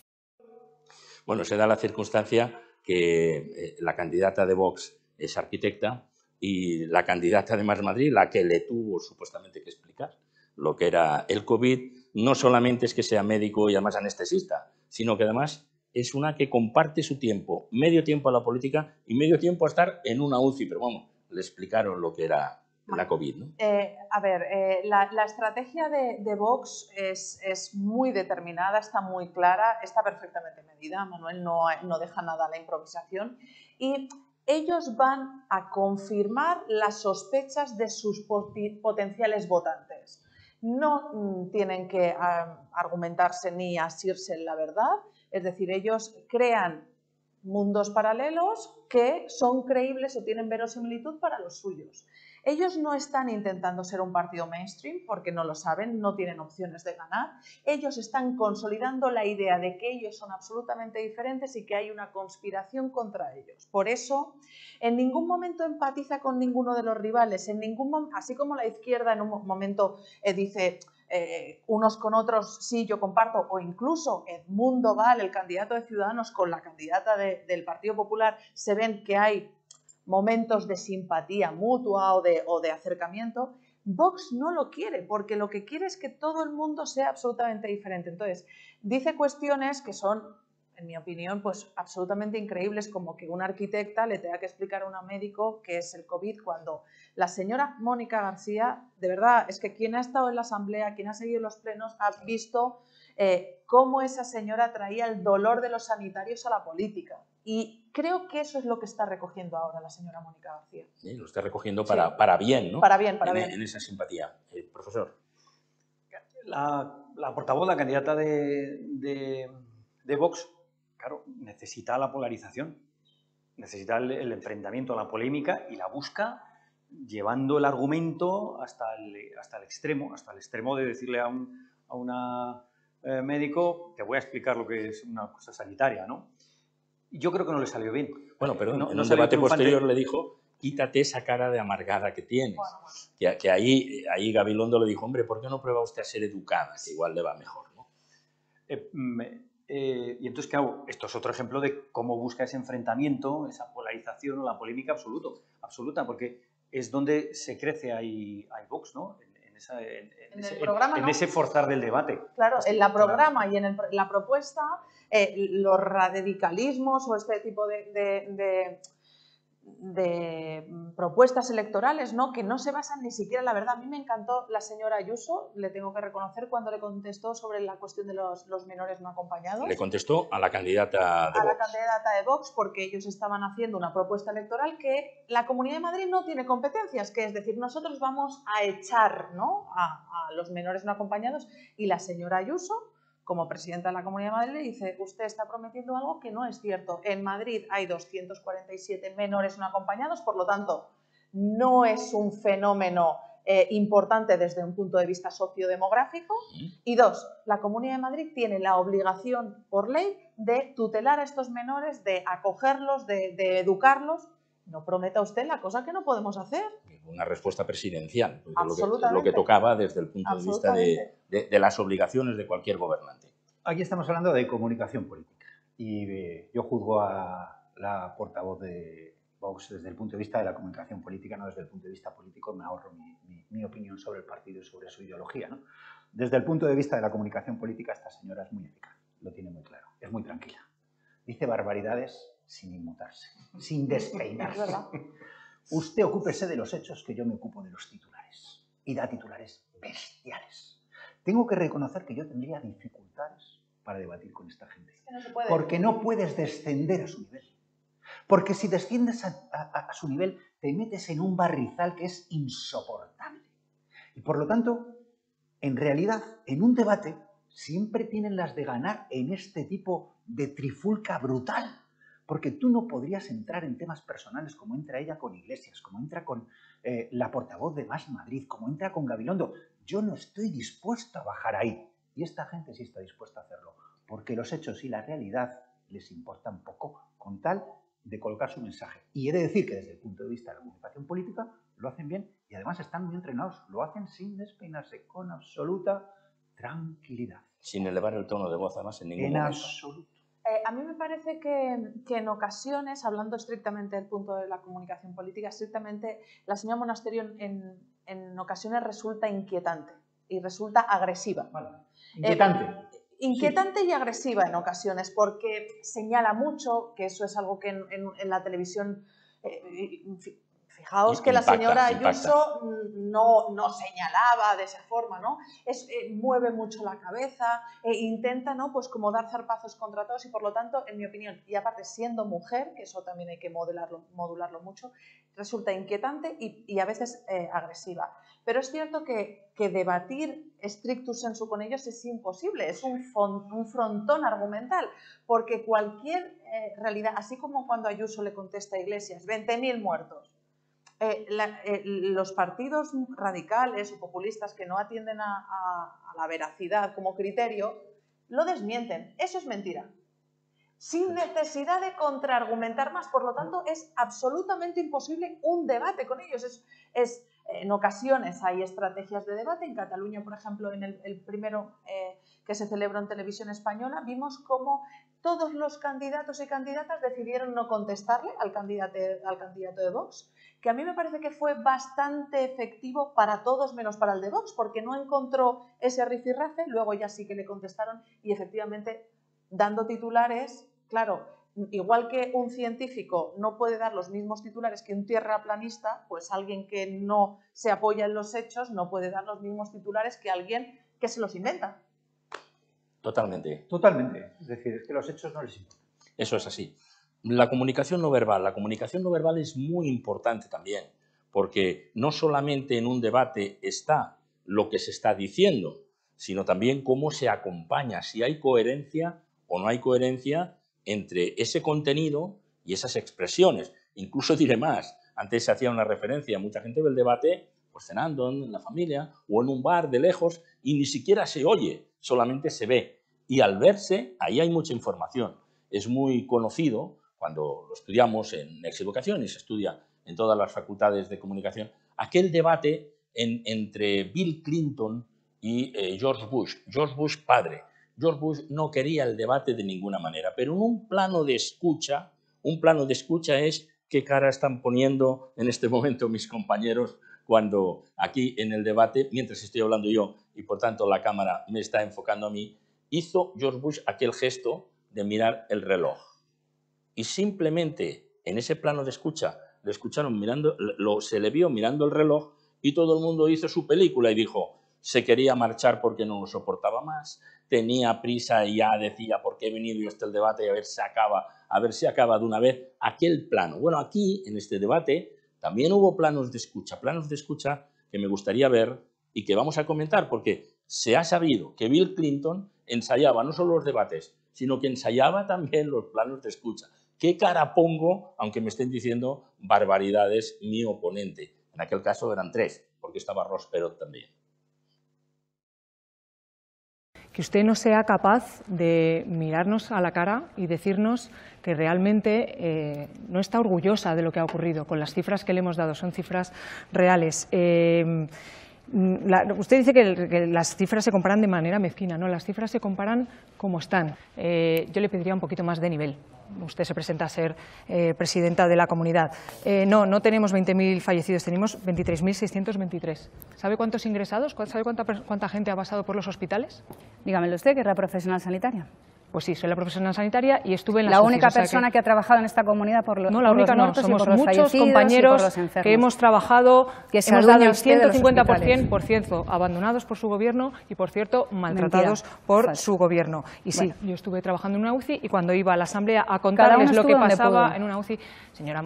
Bueno, se da la circunstancia que la candidata de Vox es arquitecta y la candidata de Más Madrid, la que le tuvo supuestamente que explicar lo que era el COVID, no solamente es que sea médico y además anestesista, sino que además es una que comparte su tiempo, medio tiempo a la política y medio tiempo a estar en una UCI, pero vamos, le explicaron lo que era la COVID, ¿no? La estrategia de Vox es muy determinada, está muy clara, está perfectamente medida. Manuel no deja nada a la improvisación y ellos van a confirmar las sospechas de sus potenciales votantes. No tienen que argumentarse ni asirse en la verdad, es decir, ellos crean mundos paralelos que son creíbles o tienen verosimilitud para los suyos. Ellos no están intentando ser un partido mainstream porque no lo saben, no tienen opciones de ganar. Ellos están consolidando la idea de que ellos son absolutamente diferentes y que hay una conspiración contra ellos. Por eso, en ningún momento empatiza con ninguno de los rivales, así como la izquierda en un momento dice unos con otros, sí, yo comparto, o incluso Edmundo Val, el candidato de Ciudadanos, con la candidata del Partido Popular, se ven que hay momentos de simpatía mutua o de acercamiento. Vox no lo quiere, porque lo que quiere es que todo el mundo sea absolutamente diferente. Entonces, dice cuestiones que son, en mi opinión, pues absolutamente increíbles, como que una arquitecta le tenga que explicar a un médico qué es el COVID, cuando la señora Mónica García, de verdad, es que quien ha estado en la asamblea, quien ha seguido los plenos, ha visto cómo esa señora traía el dolor de los sanitarios a la política. Y creo que eso es lo que está recogiendo ahora la señora Mónica García. Sí, lo está recogiendo para bien, ¿no? Para bien. En esa simpatía. Profesor. La portavoz, la candidata de Vox, claro, necesita la polarización, necesita el enfrentamiento, la polémica y la busca llevando el argumento hasta el extremo de decirle a una médico, te voy a explicar lo que es una cosa sanitaria, ¿no? Yo creo que no le salió bien. Bueno, pero en un salió debate triunfante. posterior le dijo, quítate esa cara de amargada que tienes. Bueno. Que ahí Gabilondo le dijo, hombre, ¿por qué no prueba usted a ser educada? Que igual le va mejor, ¿no? Y entonces, ¿qué hago? Esto es otro ejemplo de cómo busca ese enfrentamiento, esa polarización o la polémica absoluta, porque es donde se crece ahí Vox, ¿no? En ese forzar del debate. Claro, en la programa y en la propuesta, los radicalismos o este tipo de propuestas electorales, ¿no? Que no se basan ni siquiera en la verdad. A mí me encantó la señora Ayuso, le tengo que reconocer, cuando le contestó sobre la cuestión de los menores no acompañados. Le contestó a la candidata de Vox. La candidata de Vox, porque ellos estaban haciendo una propuesta electoral que la Comunidad de Madrid no tiene competencias, que es decir, nosotros vamos a echar, ¿no?, a los menores no acompañados, y la señora Ayuso, como presidenta de la Comunidad de Madrid, le dice, usted está prometiendo algo que no es cierto. En Madrid hay 247 menores no acompañados, por lo tanto, no es un fenómeno importante desde un punto de vista sociodemográfico. Y dos, la Comunidad de Madrid tiene la obligación por ley de tutelar a estos menores, de acogerlos, de educarlos. No prometa usted la cosa que no podemos hacer. Una respuesta presidencial, Absolutamente. lo que tocaba desde el punto de vista de las obligaciones de cualquier gobernante. Aquí estamos hablando de comunicación política y yo juzgo a la portavoz de Vox desde el punto de vista de la comunicación política, no desde el punto de vista político. Me ahorro mi opinión sobre el partido y sobre su ideología, ¿no? Desde el punto de vista de la comunicación política, esta señora es muy eficaz, lo tiene muy claro, es muy tranquila. Dice barbaridades sin inmutarse, sin despeinarse. Usted ocúpese de los hechos, que yo me ocupo de los titulares. Y da titulares bestiales. Tengo que reconocer que yo tendría dificultades para debatir con esta gente. Es que no se puede. Porque no puedes descender a su nivel. Porque si desciendes a su nivel, te metes en un barrizal que es insoportable. Y por lo tanto, en realidad, en un debate, siempre tienen las de ganar en este tipo de trifulca brutal. Porque tú no podrías entrar en temas personales como entra ella con Iglesias, como entra con la portavoz de Más Madrid, como entra con Gabilondo. Yo no estoy dispuesto a bajar ahí. Y esta gente sí está dispuesta a hacerlo. Porque los hechos y la realidad les importan poco, con tal de colocar su mensaje. Y he de decir que desde el punto de vista de la comunicación política lo hacen bien y además están muy entrenados. Lo hacen sin despeinarse, con absoluta tranquilidad. Sin elevar el tono de voz, además, en ningún momento. En absoluto. A mí me parece que en ocasiones, hablando estrictamente del punto de la comunicación política, estrictamente, la señora Monasterio en ocasiones resulta inquietante y resulta agresiva. Vale. Inquietante. Inquietante y agresiva en ocasiones, porque señala mucho, que eso es algo que en la televisión... Fijaos que la señora Ayuso no señalaba de esa forma, ¿no? Mueve mucho la cabeza, intenta, ¿no?, pues como dar zarpazos contra todos y por lo tanto, en mi opinión, y aparte siendo mujer, que eso también hay que modularlo mucho, resulta inquietante y a veces agresiva. Pero es cierto que debatir stricto sensu con ellos es imposible, es un frontón argumental, porque cualquier realidad, así como cuando Ayuso le contesta a Iglesias, 20.000 muertos, los partidos radicales o populistas que no atienden a la veracidad como criterio, lo desmienten. Eso es mentira. Sin necesidad de contraargumentar más. Por lo tanto, es absolutamente imposible un debate con ellos. En ocasiones hay estrategias de debate. En Cataluña, por ejemplo, en el primero que se celebró en televisión española, vimos cómo todos los candidatos y candidatas decidieron no contestarle al candidato de Vox, que a mí me parece que fue bastante efectivo para todos menos para el de Vox, porque no encontró ese rifirrafe, luego ya sí que le contestaron y efectivamente dando titulares, claro, igual que un científico no puede dar los mismos titulares que un tierraplanista, pues alguien que no se apoya en los hechos no puede dar los mismos titulares que alguien que se los inventa. Totalmente. Totalmente. Es decir, es que los hechos no les importan. Eso es así. La comunicación no verbal es muy importante también, porque no solamente en un debate está lo que se está diciendo, sino también cómo se acompaña, si hay coherencia o no hay coherencia entre ese contenido y esas expresiones. Incluso diré más, antes se hacía una referencia, mucha gente ve el debate pues cenando en la familia o en un bar de lejos y ni siquiera se oye, solamente se ve. Y al verse, ahí hay mucha información. Es muy conocido, cuando lo estudiamos en Exeducación y se estudia en todas las facultades de comunicación, aquel debate entre Bill Clinton y George Bush. George Bush padre. George Bush no quería el debate de ninguna manera, pero en un plano de escucha es qué cara están poniendo en este momento mis compañeros cuando aquí en el debate, mientras estoy hablando yo y por tanto la cámara me está enfocando a mí, hizo George Bush aquel gesto de mirar el reloj. Y simplemente en ese plano de escucha le escucharon mirando, se le vio mirando el reloj y todo el mundo hizo su película y dijo, se quería marchar porque no lo soportaba más, tenía prisa y ya decía, ¿por qué he venido yo a este debate? A ver si acaba de una vez aquel plano. Bueno, aquí en este debate también hubo planos de escucha que me gustaría ver y que vamos a comentar porque se ha sabido que Bill Clinton ensayaba no solo los debates, sino que ensayaba también los planos de escucha. ¿Qué cara pongo, aunque me estén diciendo barbaridades, mi oponente? En aquel caso eran 3, porque estaba Ross Perot también. Que usted no sea capaz de mirarnos a la cara y decirnos que realmente no está orgullosa de lo que ha ocurrido, con las cifras que le hemos dado, son cifras reales. Usted dice que las cifras se comparan de manera mezquina, no, las cifras se comparan como están. Yo le pediría un poquito más de nivel. Usted se presenta a ser presidenta de la comunidad. No tenemos 20.000 fallecidos, tenemos 23.623. ¿Sabe cuántos ingresados? ¿Sabe cuánta gente ha pasado por los hospitales? Dígamelo usted, que era profesional sanitaria. Pues sí, soy la profesional sanitaria y estuve en la UCIs, única o sea persona que ha trabajado en esta comunidad por los No, la única no, muertos somos y por los muchos fallecidos compañeros y por los enfermos. que hemos trabajado, que se hemos dado el adueña usted de los 150%, por hospitales. cierto, abandonados por su gobierno y, por cierto, maltratados por Falso. su gobierno. Y sí, Bueno. yo estuve trabajando en una UCI y cuando iba a la Asamblea a Cada contarles uno lo que estuvo donde pasaba pudo. en una UCI, señora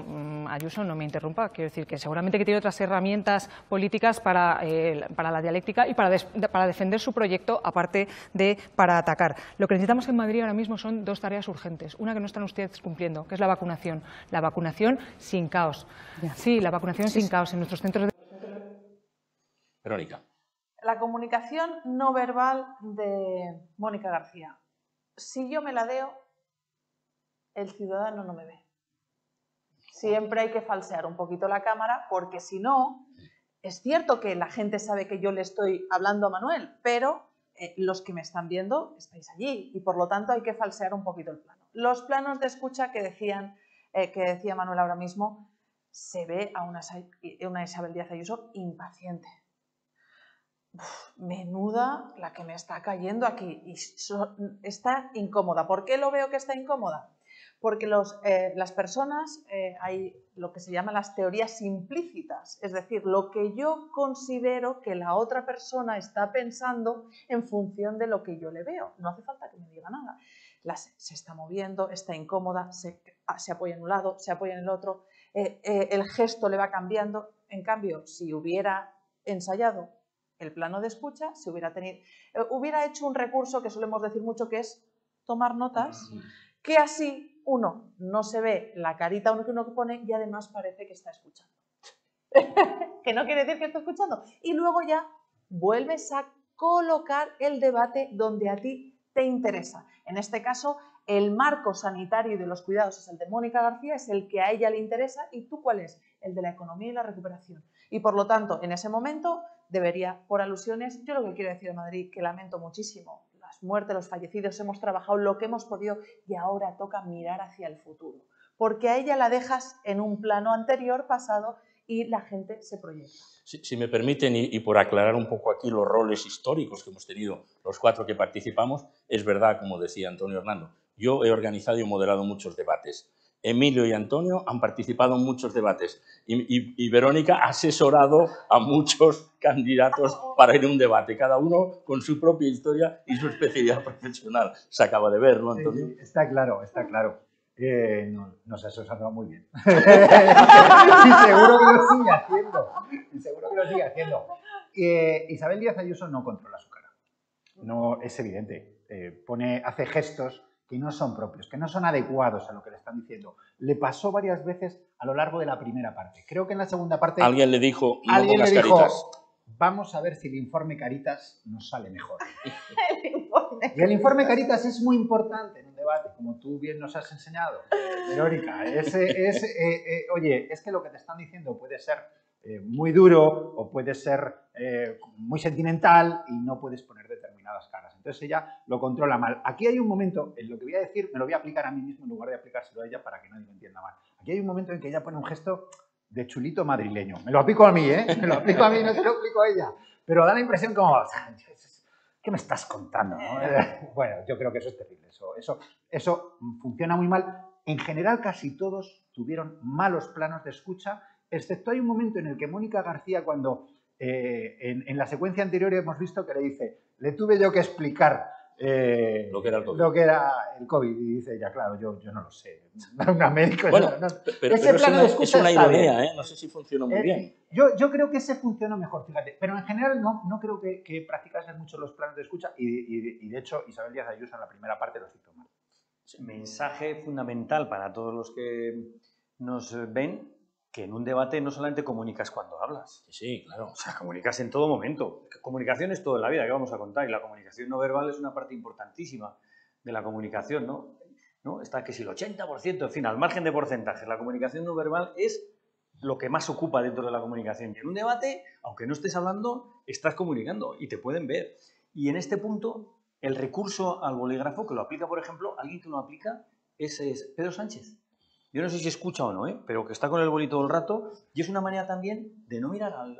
Ayuso, no me interrumpa, quiero decir que seguramente que tiene otras herramientas políticas para la dialéctica y para defender su proyecto, aparte de para atacar. Lo que necesitamos en Madrid ahora mismo son dos tareas urgentes. Una que no están ustedes cumpliendo, que es la vacunación. La vacunación sin caos. Sí, la vacunación sin caos en nuestros centros de... Verónica. La comunicación no verbal de Mónica García. Si yo me la deo, el ciudadano no me ve. Siempre hay que falsear un poquito la cámara porque si no, es cierto que la gente sabe que yo le estoy hablando a Manuel, pero los que me están viendo estáis allí y por lo tanto hay que falsear un poquito el plano. Los planos de escucha que decía Manuel ahora mismo, se ve a una Isabel Díaz Ayuso impaciente. Menuda la que me está cayendo aquí y está incómoda. ¿Por qué lo veo que está incómoda? Porque las personas, hay lo que se llama las teorías implícitas, es decir, lo que yo considero que la otra persona está pensando en función de lo que yo le veo. No hace falta que me diga nada. Se está moviendo, está incómoda, se apoya en un lado, se apoya en el otro, el gesto le va cambiando. En cambio, si hubiera ensayado el plano de escucha, si hubiera hecho un recurso que solemos decir mucho, que es tomar notas, que así uno no se ve la carita que uno pone y además parece que está escuchando. Que no quiere decir que está escuchando. Y luego ya vuelves a colocar el debate donde a ti te interesa. En este caso, el marco sanitario y de los cuidados es el de Mónica García, es el que a ella le interesa. ¿Y tú cuál es? El de la economía y la recuperación. Y por lo tanto, en ese momento debería, por alusiones, yo lo que quiero decir a Madrid, que lamento muchísimo las muertes, los fallecidos, hemos trabajado lo que hemos podido y ahora toca mirar hacia el futuro. Porque a ella la dejas en un plano anterior, pasado, y la gente se proyecta. Si me permiten, y por aclarar un poco aquí los roles históricos que hemos tenido los cuatro que participamos, es verdad, como decía Antonio Hernando, yo he organizado y moderado muchos debates. Emilio y Antonio han participado en muchos debates y Verónica ha asesorado a muchos candidatos para ir a un debate, cada uno con su propia historia y su especialidad profesional. Se acaba de ver, ¿no, Antonio? Sí, está claro, está claro. Nos ha asesorado muy bien. Y seguro que lo sigue haciendo. Y seguro que lo sigue haciendo. Isabel Díaz Ayuso no controla su cara. No, es evidente. Hace gestos que no son propios, que no son adecuados a lo que le están diciendo. Le pasó varias veces a lo largo de la primera parte. Creo que en la segunda parte... Alguien le dijo, no pongas caritas. Vamos a ver si el informe Caritas nos sale mejor. Y el informe Caritas es muy importante en un debate, como tú bien nos has enseñado, Verónica. Oye, es que lo que te están diciendo puede ser muy duro o puede ser muy sentimental y no puedes poner determinadas caras. Entonces ella lo controla mal. Aquí hay un momento, en lo que voy a decir, me lo voy a aplicar a mí mismo en lugar de aplicárselo a ella para que nadie me entienda mal. Aquí hay un momento en que ella pone un gesto de chulito madrileño. Me lo aplico a mí, ¿eh? Me lo aplico a mí, no se lo aplico a ella. Pero da la impresión como, ¿qué me estás contando? ¿No? Bueno, yo creo que eso es terrible. Eso funciona muy mal. En general, casi todos tuvieron malos planos de escucha, excepto hay un momento en el que Mónica García, cuando en la secuencia anterior hemos visto que le dice, le tuve yo que explicar lo que era el COVID. Y dice ella, claro, yo no lo sé. Una médico, bueno, no. Pero es una ironía, ¿eh? No sé si funcionó muy bien. Yo creo que ese funcionó mejor, fíjate. Pero en general no creo que practicasen mucho los planos de escucha y de hecho Isabel Díaz Ayuso en la primera parte los hizo mal. Mensaje fundamental para todos los que nos ven, que en un debate no solamente comunicas cuando hablas. Sí, claro. O sea, comunicas en todo momento. Comunicación es todo en la vida, que vamos a contar. Y la comunicación no verbal es una parte importantísima de la comunicación, ¿no? Está que si el 80%, en fin, al margen de porcentajes, la comunicación no verbal es lo que más ocupa dentro de la comunicación. Y en un debate, aunque no estés hablando, estás comunicando y te pueden ver. Y en este punto, el recurso al bolígrafo, que lo aplica, por ejemplo, alguien que lo aplica es Pedro Sánchez. Yo no sé si escucha o no, pero que está con el boli todo el rato y es una manera también de no mirar al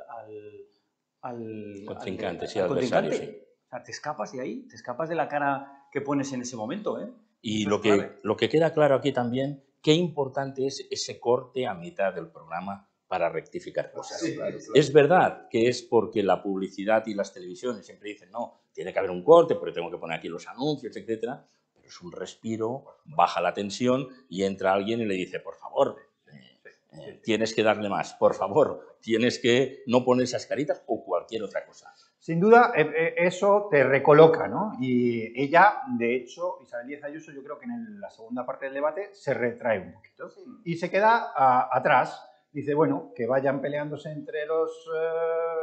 contrincante, sí. O sea, te escapas de ahí, te escapas de la cara que pones en ese momento. Y lo que queda claro aquí también, qué importante es ese corte a mitad del programa para rectificar cosas. Sí, claro. Es verdad que es porque la publicidad y las televisiones siempre dicen, no, tiene que haber un corte porque tengo que poner aquí los anuncios, etcétera, pero es un respiro, baja la tensión y entra alguien y le dice, por favor, tienes que darle más, por favor, tienes que no poner esas caritas o cualquier otra cosa. Sin duda, eso te recoloca, ¿no? Y ella, de hecho, Isabel Díaz Ayuso, yo creo que en la segunda parte del debate se retrae un poquito y se queda atrás. Dice, bueno, que vayan peleándose entre los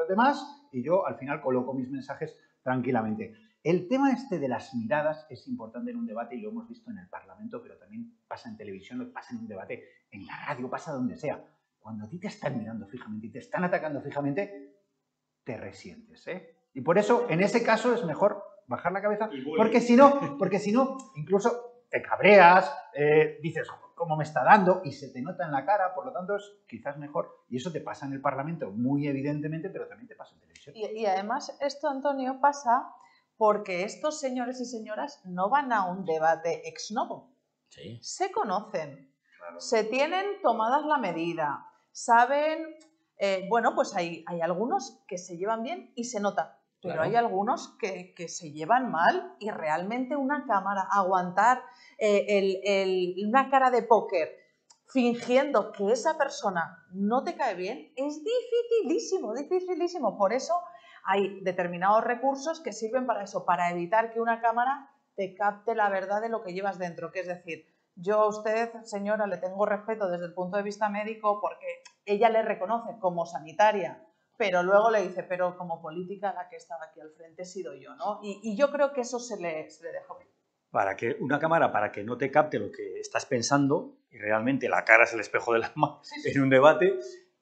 demás y yo al final coloco mis mensajes tranquilamente. El tema este de las miradas es importante en un debate y lo hemos visto en el Parlamento, pero también pasa en televisión, pasa en un debate, en la radio, pasa donde sea. Cuando a ti te están mirando fijamente y te están atacando fijamente, te resientes, ¿eh? Y por eso, en ese caso, es mejor bajar la cabeza, porque si no, incluso te cabreas, dices, ¿cómo me está dando? Y se te nota en la cara, por lo tanto, es quizás mejor. Y eso te pasa en el Parlamento, muy evidentemente, pero también te pasa en televisión. Y además, esto, Antonio, pasa porque estos señores y señoras no van a un debate ex novo. Sí. Se conocen, claro. Se tienen tomadas la medida, saben... bueno, pues hay algunos que se llevan bien y se nota, pero claro, hay algunos que se llevan mal y realmente una cámara, aguantar una cara de póker fingiendo que esa persona no te cae bien es dificilísimo, dificilísimo. Por eso hay determinados recursos que sirven para eso, para evitar que una cámara te capte la verdad de lo que llevas dentro, que es decir, yo a usted, señora, le tengo respeto desde el punto de vista médico porque ella le reconoce como sanitaria, pero luego le dice, pero como política la que estaba aquí al frente he sido yo, ¿no? Y yo creo que eso se le deja ver. Para que una cámara, para que no te capte lo que estás pensando, y realmente la cara es el espejo del alma en un debate,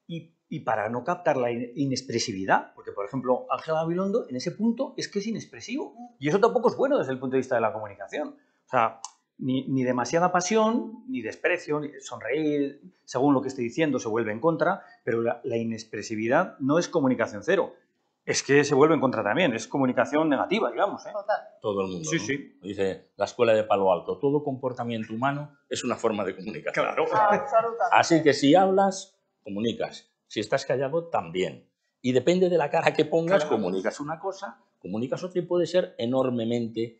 y para no captar la inexpresividad, porque por ejemplo Ángel Gabilondo en ese punto es que es inexpresivo, y eso tampoco es bueno desde el punto de vista de la comunicación. O sea, ni demasiada pasión, ni desprecio, ni sonreír, según lo que esté diciendo se vuelve en contra, pero la inexpresividad no es comunicación cero, es que se vuelve en contra también, es comunicación negativa, digamos. Total. Todo el mundo, sí, ¿no? Sí. Dice la escuela de Palo Alto, todo comportamiento humano es una forma de comunicación. Claro. Así que si hablas, comunicas. Si estás callado, también. Y depende de la cara que pongas, claro, comunicas una cosa, comunicas otra y puede ser enormemente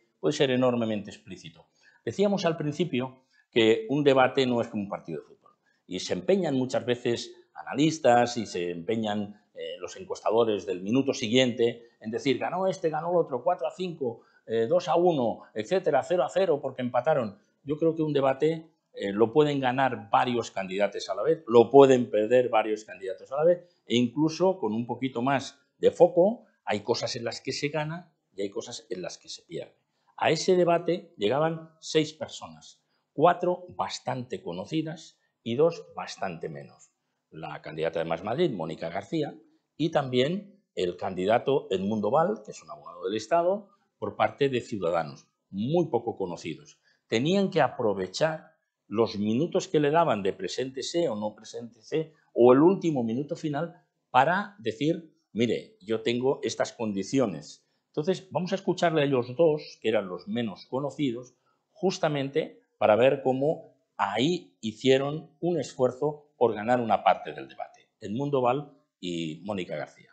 explícito. Decíamos al principio que un debate no es como un partido de fútbol. Y se empeñan muchas veces analistas y se empeñan los encuestadores del minuto siguiente en decir ganó este, ganó el otro, 4-5, 2-1, etcétera, 0-0 porque empataron. Yo creo que un debate lo pueden ganar varios candidatos a la vez, lo pueden perder varios candidatos a la vez e incluso con un poquito más de foco hay cosas en las que se gana y hay cosas en las que se pierde. A ese debate llegaban 6 personas, 4 bastante conocidas y 2 bastante menos. La candidata de Más Madrid, Mónica García, y también el candidato Edmundo Val, que es un abogado del Estado, por parte de Ciudadanos, muy poco conocidos. Tenían que aprovechar los minutos que le daban de preséntese o no preséntese, o el último minuto final, para decir, mire, yo tengo estas condiciones. Entonces, vamos a escucharle a ellos dos, que eran los menos conocidos, justamente para ver cómo ahí hicieron un esfuerzo por ganar una parte del debate. Edmundo Val y Mónica García.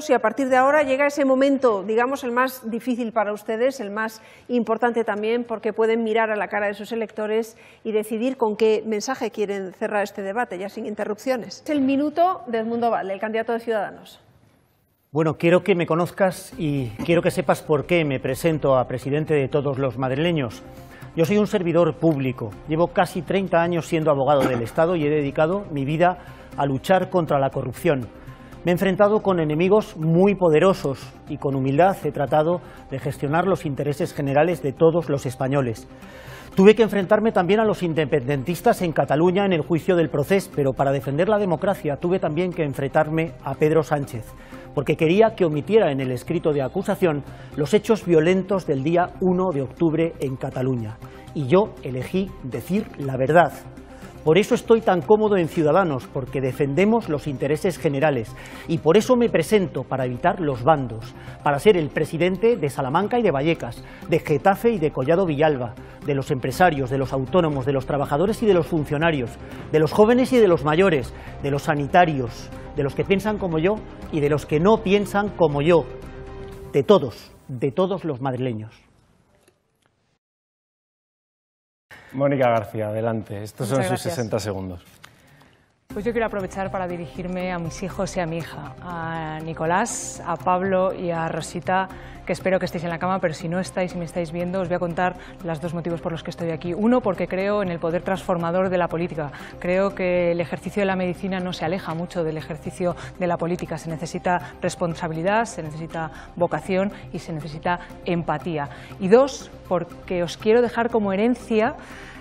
Y a partir de ahora llega ese momento, digamos, el más difícil para ustedes, el más importante también, porque pueden mirar a la cara de sus electores y decidir con qué mensaje quieren cerrar este debate, ya sin interrupciones. Es el minuto de Edmundo Val, el candidato de Ciudadanos. Bueno, quiero que me conozcas y quiero que sepas por qué me presento a presidente de todos los madrileños. Yo soy un servidor público, llevo casi 30 años siendo abogado del Estado y he dedicado mi vida a luchar contra la corrupción. Me he enfrentado con enemigos muy poderosos y con humildad he tratado de gestionar los intereses generales de todos los españoles. Tuve que enfrentarme también a los independentistas en Cataluña en el juicio del Procés, pero para defender la democracia tuve también que enfrentarme a Pedro Sánchez, porque quería que omitiera en el escrito de acusación los hechos violentos del día 1 de octubre en Cataluña. Y yo elegí decir la verdad. Por eso estoy tan cómodo en Ciudadanos, porque defendemos los intereses generales. Y por eso me presento, para evitar los bandos, para ser el presidente de Salamanca y de Vallecas, de Getafe y de Collado Villalba, de los empresarios, de los autónomos, de los trabajadores y de los funcionarios, de los jóvenes y de los mayores, de los sanitarios, de los que piensan como yo y de los que no piensan como yo, de todos los madrileños. Mónica García, adelante. Estos son Muchas sus gracias. 60 segundos. Pues yo quiero aprovechar para dirigirme a mis hijos y a mi hija, a Nicolás, a Pablo y a Rosita, que espero que estéis en la cama, pero si no estáis y me estáis viendo, os voy a contar los dos motivos por los que estoy aquí. Uno, porque creo en el poder transformador de la política. Creo que el ejercicio de la medicina no se aleja mucho del ejercicio de la política. Se necesita responsabilidad, se necesita vocación y se necesita empatía. Y dos, porque os quiero dejar como herencia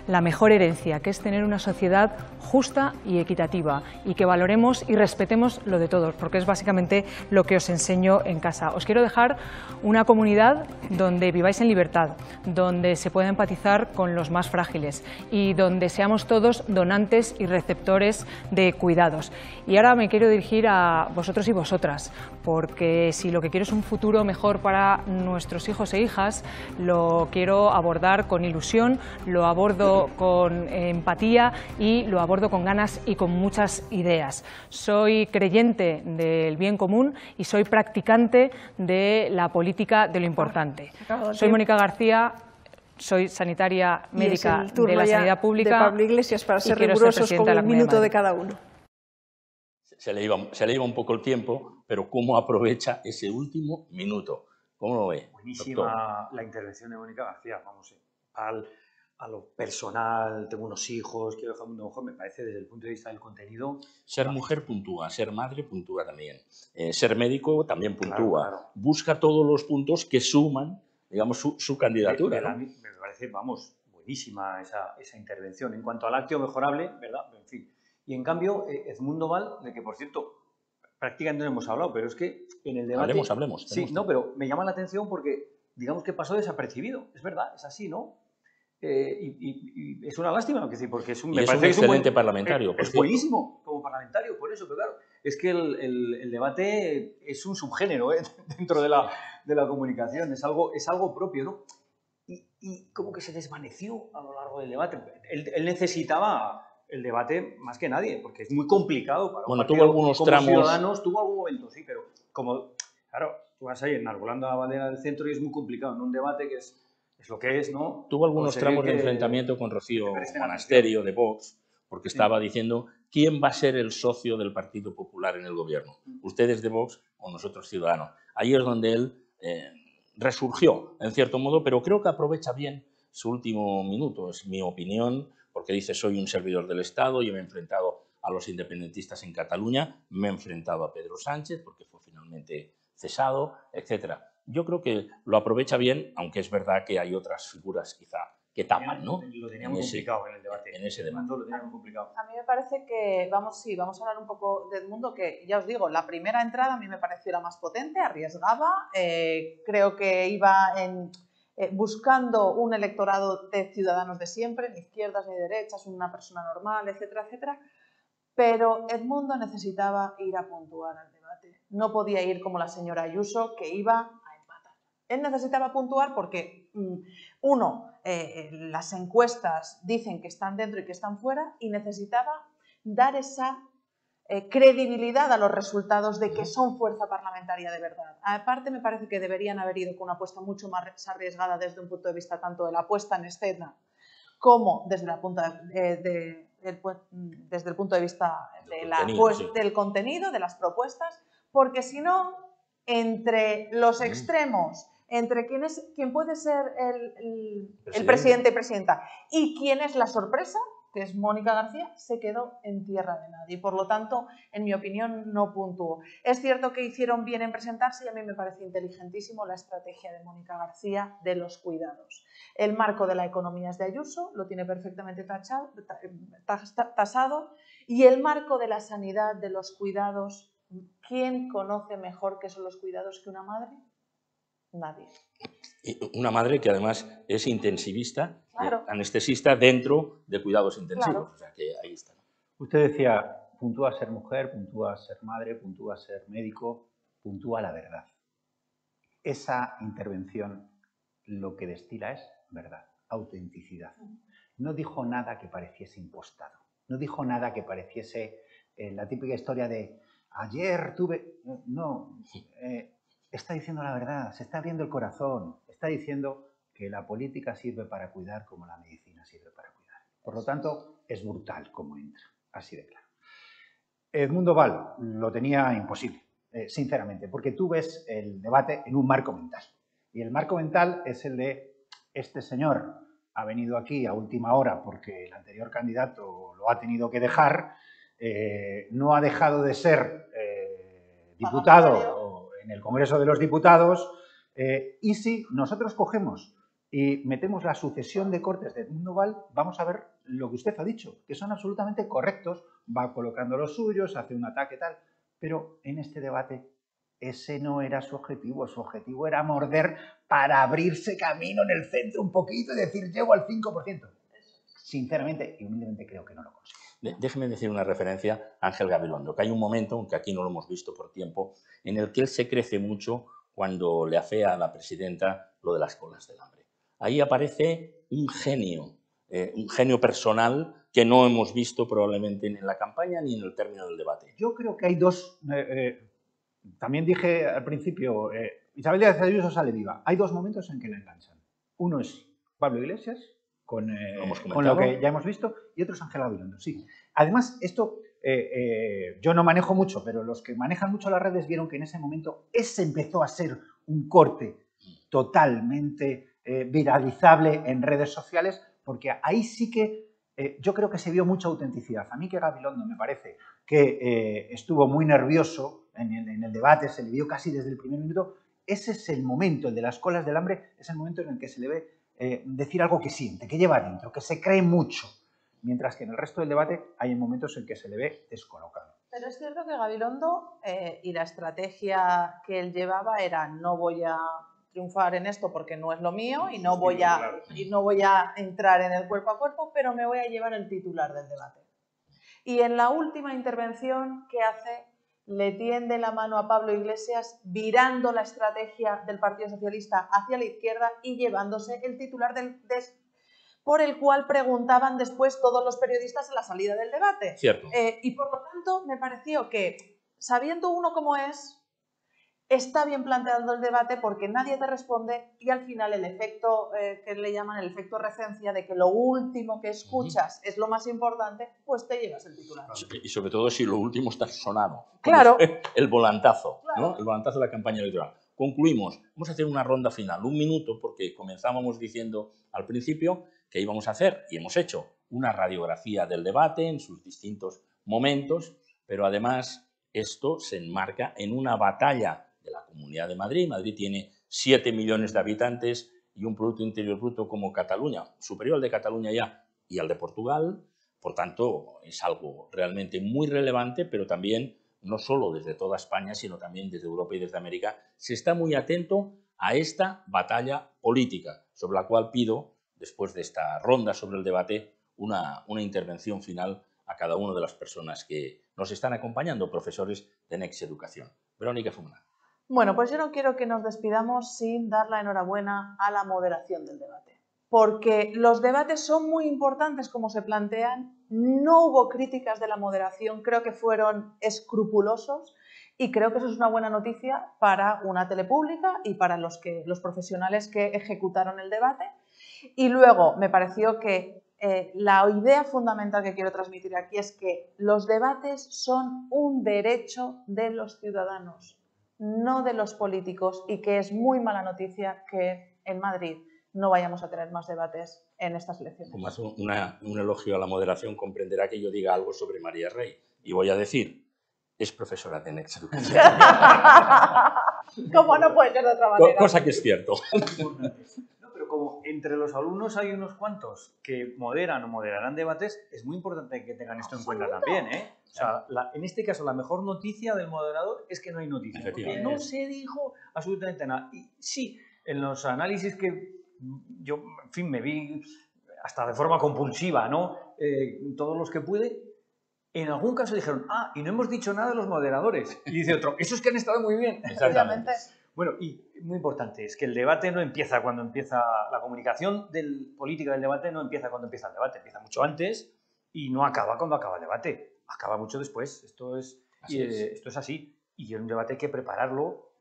la mejor herencia, que es tener una sociedad justa y equitativa y que valoremos y respetemos lo de todos, porque es básicamente lo que os enseño en casa. Os quiero dejar una comunidad donde viváis en libertad, donde se pueda empatizar con los más frágiles y donde seamos todos donantes y receptores de cuidados. Y ahora me quiero dirigir a vosotros y vosotras, porque si lo que quiero es un futuro mejor para nuestros hijos e hijas, lo quiero abordar con ilusión, lo abordo con empatía y lo abordo con ganas y con muchas ideas. Soy creyente del bien común y soy practicante de la política de lo importante. Soy Mónica García, soy sanitaria médica de la sanidad pública de Pablo Iglesias para ser quiero rigurosos presidenta con de la un Comunidad minuto de de Madrid. cada uno. Se le iba un poco el tiempo, pero ¿cómo aprovecha ese último minuto? ¿Cómo lo ve, Buenísima doctor? la intervención de Mónica García, vamos, a lo personal, tengo unos hijos, quiero dejar un ojo, me parece desde el punto de vista del contenido. Ser mujer puntúa, ser madre puntúa también, ser médico también puntúa, Claro. busca todos los puntos que suman, digamos, su candidatura. ¿no? Me parece, vamos, buenísima esa intervención. En cuanto al lácteo mejorable, ¿verdad? En fin. Y en cambio, Edmundo Val, de que por cierto, prácticamente no hemos hablado, pero es que en el debate... Hablemos. Sí, no, pero me llama la atención porque, digamos que pasó desapercibido. Es verdad, es así, ¿no? Y es una lástima, porque es un, me y es parece un excelente buen, parlamentario. Es buenísimo como parlamentario, por eso, pero claro, es que el debate es un subgénero dentro de la comunicación, es algo propio, ¿no? Y como que se desvaneció a lo largo del debate. Él necesitaba el debate más que nadie, porque es muy complicado para un partido tuvo algunos como tramos... Ciudadanos, tuvo algún momento, sí, pero como, claro, tú vas ahí enarbolando la bandera del centro y es muy complicado, en un debate que es lo que es, ¿no? Tuvo algunos tramos de enfrentamiento con Rocío Monasterio de Vox, porque estaba diciendo quién va a ser el socio del Partido Popular en el gobierno, ustedes de Vox o nosotros Ciudadanos. Ahí es donde él resurgió, en cierto modo, pero creo que aprovecha bien su último minuto, es mi opinión, porque dice soy un servidor del Estado y me he enfrentado a los independentistas en Cataluña, me he enfrentado a Pedro Sánchez porque fue finalmente cesado, etcétera. Yo creo que lo aprovecha bien, aunque es verdad que hay otras figuras quizá que tapan, ¿no? Lo tenía muy complicado en el debate. En ese debate. Lo tenía muy complicado. A mí me parece que, vamos a hablar un poco de Edmundo, que ya os digo, la primera entrada a mí me pareció la más potente, arriesgaba, creo que iba buscando un electorado de ciudadanos de siempre, ni izquierdas ni derechas, una persona normal, etcétera, etcétera, pero Edmundo necesitaba ir a puntuar al debate. No podía ir como la señora Ayuso, que iba a empatar. Él necesitaba puntuar porque, las encuestas dicen que están dentro y que están fuera, y necesitaba dar esa credibilidad a los resultados de que son fuerza parlamentaria de verdad. Aparte, me parece que deberían haber ido con una apuesta mucho más arriesgada desde un punto de vista tanto de la puesta en escena como desde el punto de vista del contenido, de las propuestas, porque si no, entre los extremos, entre quién puede ser el presidente y presidenta y quién es la sorpresa, que es Mónica García, se quedó en tierra de nadie. Por lo tanto, en mi opinión, no puntuó. Es cierto que hicieron bien en presentarse y a mí me parece inteligentísimo la estrategia de Mónica García de los cuidados. El marco de la economía es de Ayuso, lo tiene perfectamente tasado, y el marco de la sanidad, de los cuidados, ¿quién conoce mejor qué son los cuidados que una madre? Nadie. Una madre que además es intensivista, Claro. anestesista dentro de cuidados intensivos. Claro. O sea que ahí está. Usted decía, puntúa ser mujer, puntúa ser madre, puntúa ser médico, puntúa la verdad. Esa intervención lo que destila es verdad, autenticidad. No dijo nada que pareciese impostado. No dijo nada que pareciese la típica historia de ayer tuve... No, está diciendo la verdad, se está abriendo el corazón, está diciendo que la política sirve para cuidar como la medicina sirve para cuidar. Por lo tanto, es brutal como entra, así de claro. Edmundo Val lo tenía imposible, sinceramente, porque tú ves el debate en un marco mental. Y el marco mental es el de este señor ha venido aquí a última hora porque el anterior candidato lo ha tenido que dejar, no ha dejado de ser diputado en el Congreso de los Diputados, y si nosotros cogemos y metemos la sucesión de cortes de Edmundo Val, vamos a ver lo que usted ha dicho, que son absolutamente correctos, va colocando los suyos, hace un ataque tal, pero en este debate ese no era su objetivo era morder para abrirse camino en el centro un poquito y decir, llego al 5%. Sinceramente y humildemente creo que no lo consigo. Déjeme decir una referencia a Ángel Gabilondo, que hay un momento, aunque aquí no lo hemos visto por tiempo, en el que él se crece mucho cuando le afea a la presidenta lo de las colas del hambre. Ahí aparece un genio personal que no hemos visto probablemente ni en la campaña ni en el término del debate. Yo creo que hay dos... también dije al principio, Isabel Díaz Ayuso sale viva. Hay dos momentos en que la enganchan. Uno es Pablo Iglesias, con lo que ya hemos visto, y otro es Ángel Gabilondo. Sí. Además, esto yo no manejo mucho, pero los que manejan mucho las redes vieron que en ese momento ese empezó a ser un corte totalmente viralizable en redes sociales, porque ahí sí que yo creo que se vio mucha autenticidad. A mí que Gabilondo me parece que estuvo muy nervioso en el debate, se le vio casi desde el primer minuto. Ese es el momento, el de las colas del hambre, es el momento en el que se le ve decir algo que siente, que lleva adentro, que se cree mucho. Mientras que en el resto del debate hay momentos en que se le ve descolocado. Pero es cierto que Gabilondo y la estrategia que él llevaba era no voy a triunfar en esto porque no es lo mío y no voy a entrar en el cuerpo a cuerpo, pero me voy a llevar el titular del debate. Y en la última intervención que hace, le tiende la mano a Pablo Iglesias, virando la estrategia del Partido Socialista hacia la izquierda y llevándose el titular por el cual preguntaban después todos los periodistas a la salida del debate. Cierto. Y por lo tanto me pareció que, sabiendo uno cómo es, está bien planteando el debate porque nadie te responde y al final el efecto que le llaman el efecto recencia de que lo último que escuchas es lo más importante, pues te llevas el titular. Y sobre todo si lo último está sonado. Claro. El volantazo, claro, ¿no? El volantazo de la campaña electoral. Concluimos. Vamos a hacer una ronda final, 1 minuto, porque comenzábamos diciendo al principio que íbamos a hacer, y hemos hecho, una radiografía del debate en sus distintos momentos, pero además esto se enmarca en una batalla de la Comunidad de Madrid. Madrid tiene 7 millones de habitantes y un Producto Interior Bruto como Cataluña, superior al de Cataluña ya y al de Portugal. Por tanto, es algo realmente muy relevante, pero también, no solo desde toda España, sino también desde Europa y desde América, se está muy atento a esta batalla política, sobre la cual pido, después de esta ronda sobre el debate, una intervención final a cada una de las personas que nos están acompañando, profesores de Next Educación. Verónica Fumana. Bueno, pues yo no quiero que nos despidamos sin dar la enhorabuena a la moderación del debate, porque los debates son muy importantes como se plantean, no hubo críticas de la moderación, creo que fueron escrupulosos y creo que eso es una buena noticia para una tele pública y para los profesionales que ejecutaron el debate. Y luego me pareció que la idea fundamental que quiero transmitir aquí es que los debates son un derecho de los ciudadanos, no de los políticos, y que es muy mala noticia que en Madrid no vayamos a tener más debates en estas elecciones. Como hace un elogio a la moderación, comprenderá que yo diga algo sobre María Rey. Y voy a decir, es profesora de Next Educación. ¿Cómo no puede ser de otra manera? Cosa que es cierto. No, pero como entre los alumnos hay unos cuantos que moderan o moderarán debates, es muy importante que tengan esto en cuenta también, ¿eh? O sea, en este caso, la mejor noticia del moderador es que no hay noticia. Porque no se dijo absolutamente nada. Y sí, En los análisis que yo, en fin, me vi hasta de forma compulsiva, ¿no? Todos los que pude, en algún caso dijeron, y no hemos dicho nada de los moderadores. Y dice otro, esos que han estado muy bien. Exactamente. Bueno, y muy importante, es que el debate no empieza cuando empieza la comunicación política del debate, no empieza cuando empieza el debate, empieza mucho antes y no acaba cuando acaba el debate, acaba mucho después. Esto es así. Y un debate hay que prepararlo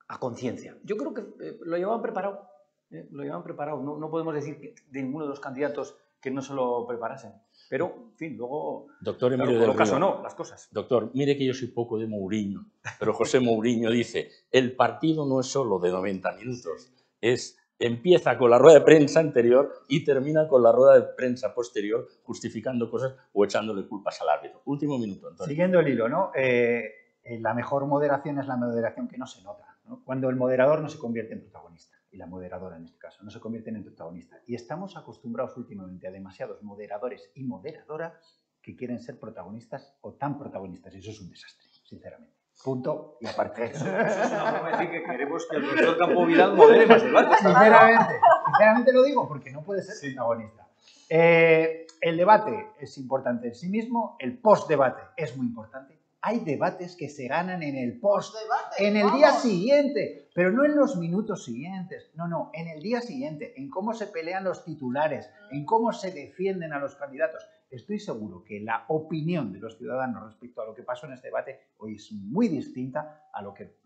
a conciencia. Yo creo que lo llevaban preparado. No podemos decir que de ninguno de los candidatos que no se lo preparasen. Pero, en fin, luego... Doctor Emilio del Río, caso no, las cosas. Doctor, mire que yo soy poco de Mourinho, pero José Mourinho dice, el partido no es solo de 90 minutos, empieza con la rueda de prensa anterior y termina con la rueda de prensa posterior justificando cosas o echándole culpas al árbitro. Último minuto, Antonio. Siguiendo el hilo, ¿no? La mejor moderación es la moderación que no se nota, ¿no? Cuando el moderador no se convierte en protagonista, y la moderadora en este caso, no se convierten en protagonista. Y estamos acostumbrados últimamente a demasiados moderadores y moderadoras que quieren ser protagonistas o tan protagonistas, y eso es un desastre, sinceramente. Punto y aparte. Eso es una forma de decir que queremos que el profesor Campo Vidal modere más debates. Sinceramente lo digo porque no puede ser protagonista. El debate es importante en sí mismo, el post-debate es muy importante. Hay debates que se ganan en el post-debate, en el día siguiente, pero no en los minutos siguientes, no, en el día siguiente, en cómo se pelean los titulares, en cómo se defienden a los candidatos. Estoy seguro que la opinión de los ciudadanos respecto a lo que pasó en este debate hoy es muy distinta a lo que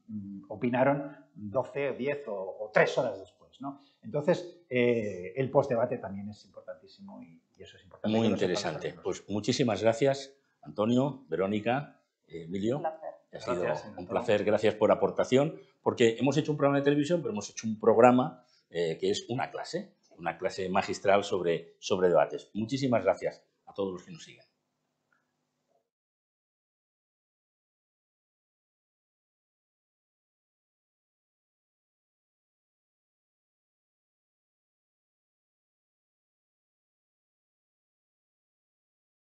opinaron 12, 10 o 3 horas después, ¿no? Entonces, el post-debate también es importantísimo y eso es importante. Muy interesante. Pues muchísimas gracias, Antonio, Verónica, Emilio. Ha sido un placer, gracias por aportación, porque hemos hecho un programa de televisión, pero hemos hecho un programa que es una clase magistral sobre debates. Muchísimas gracias a todos los que nos siguen.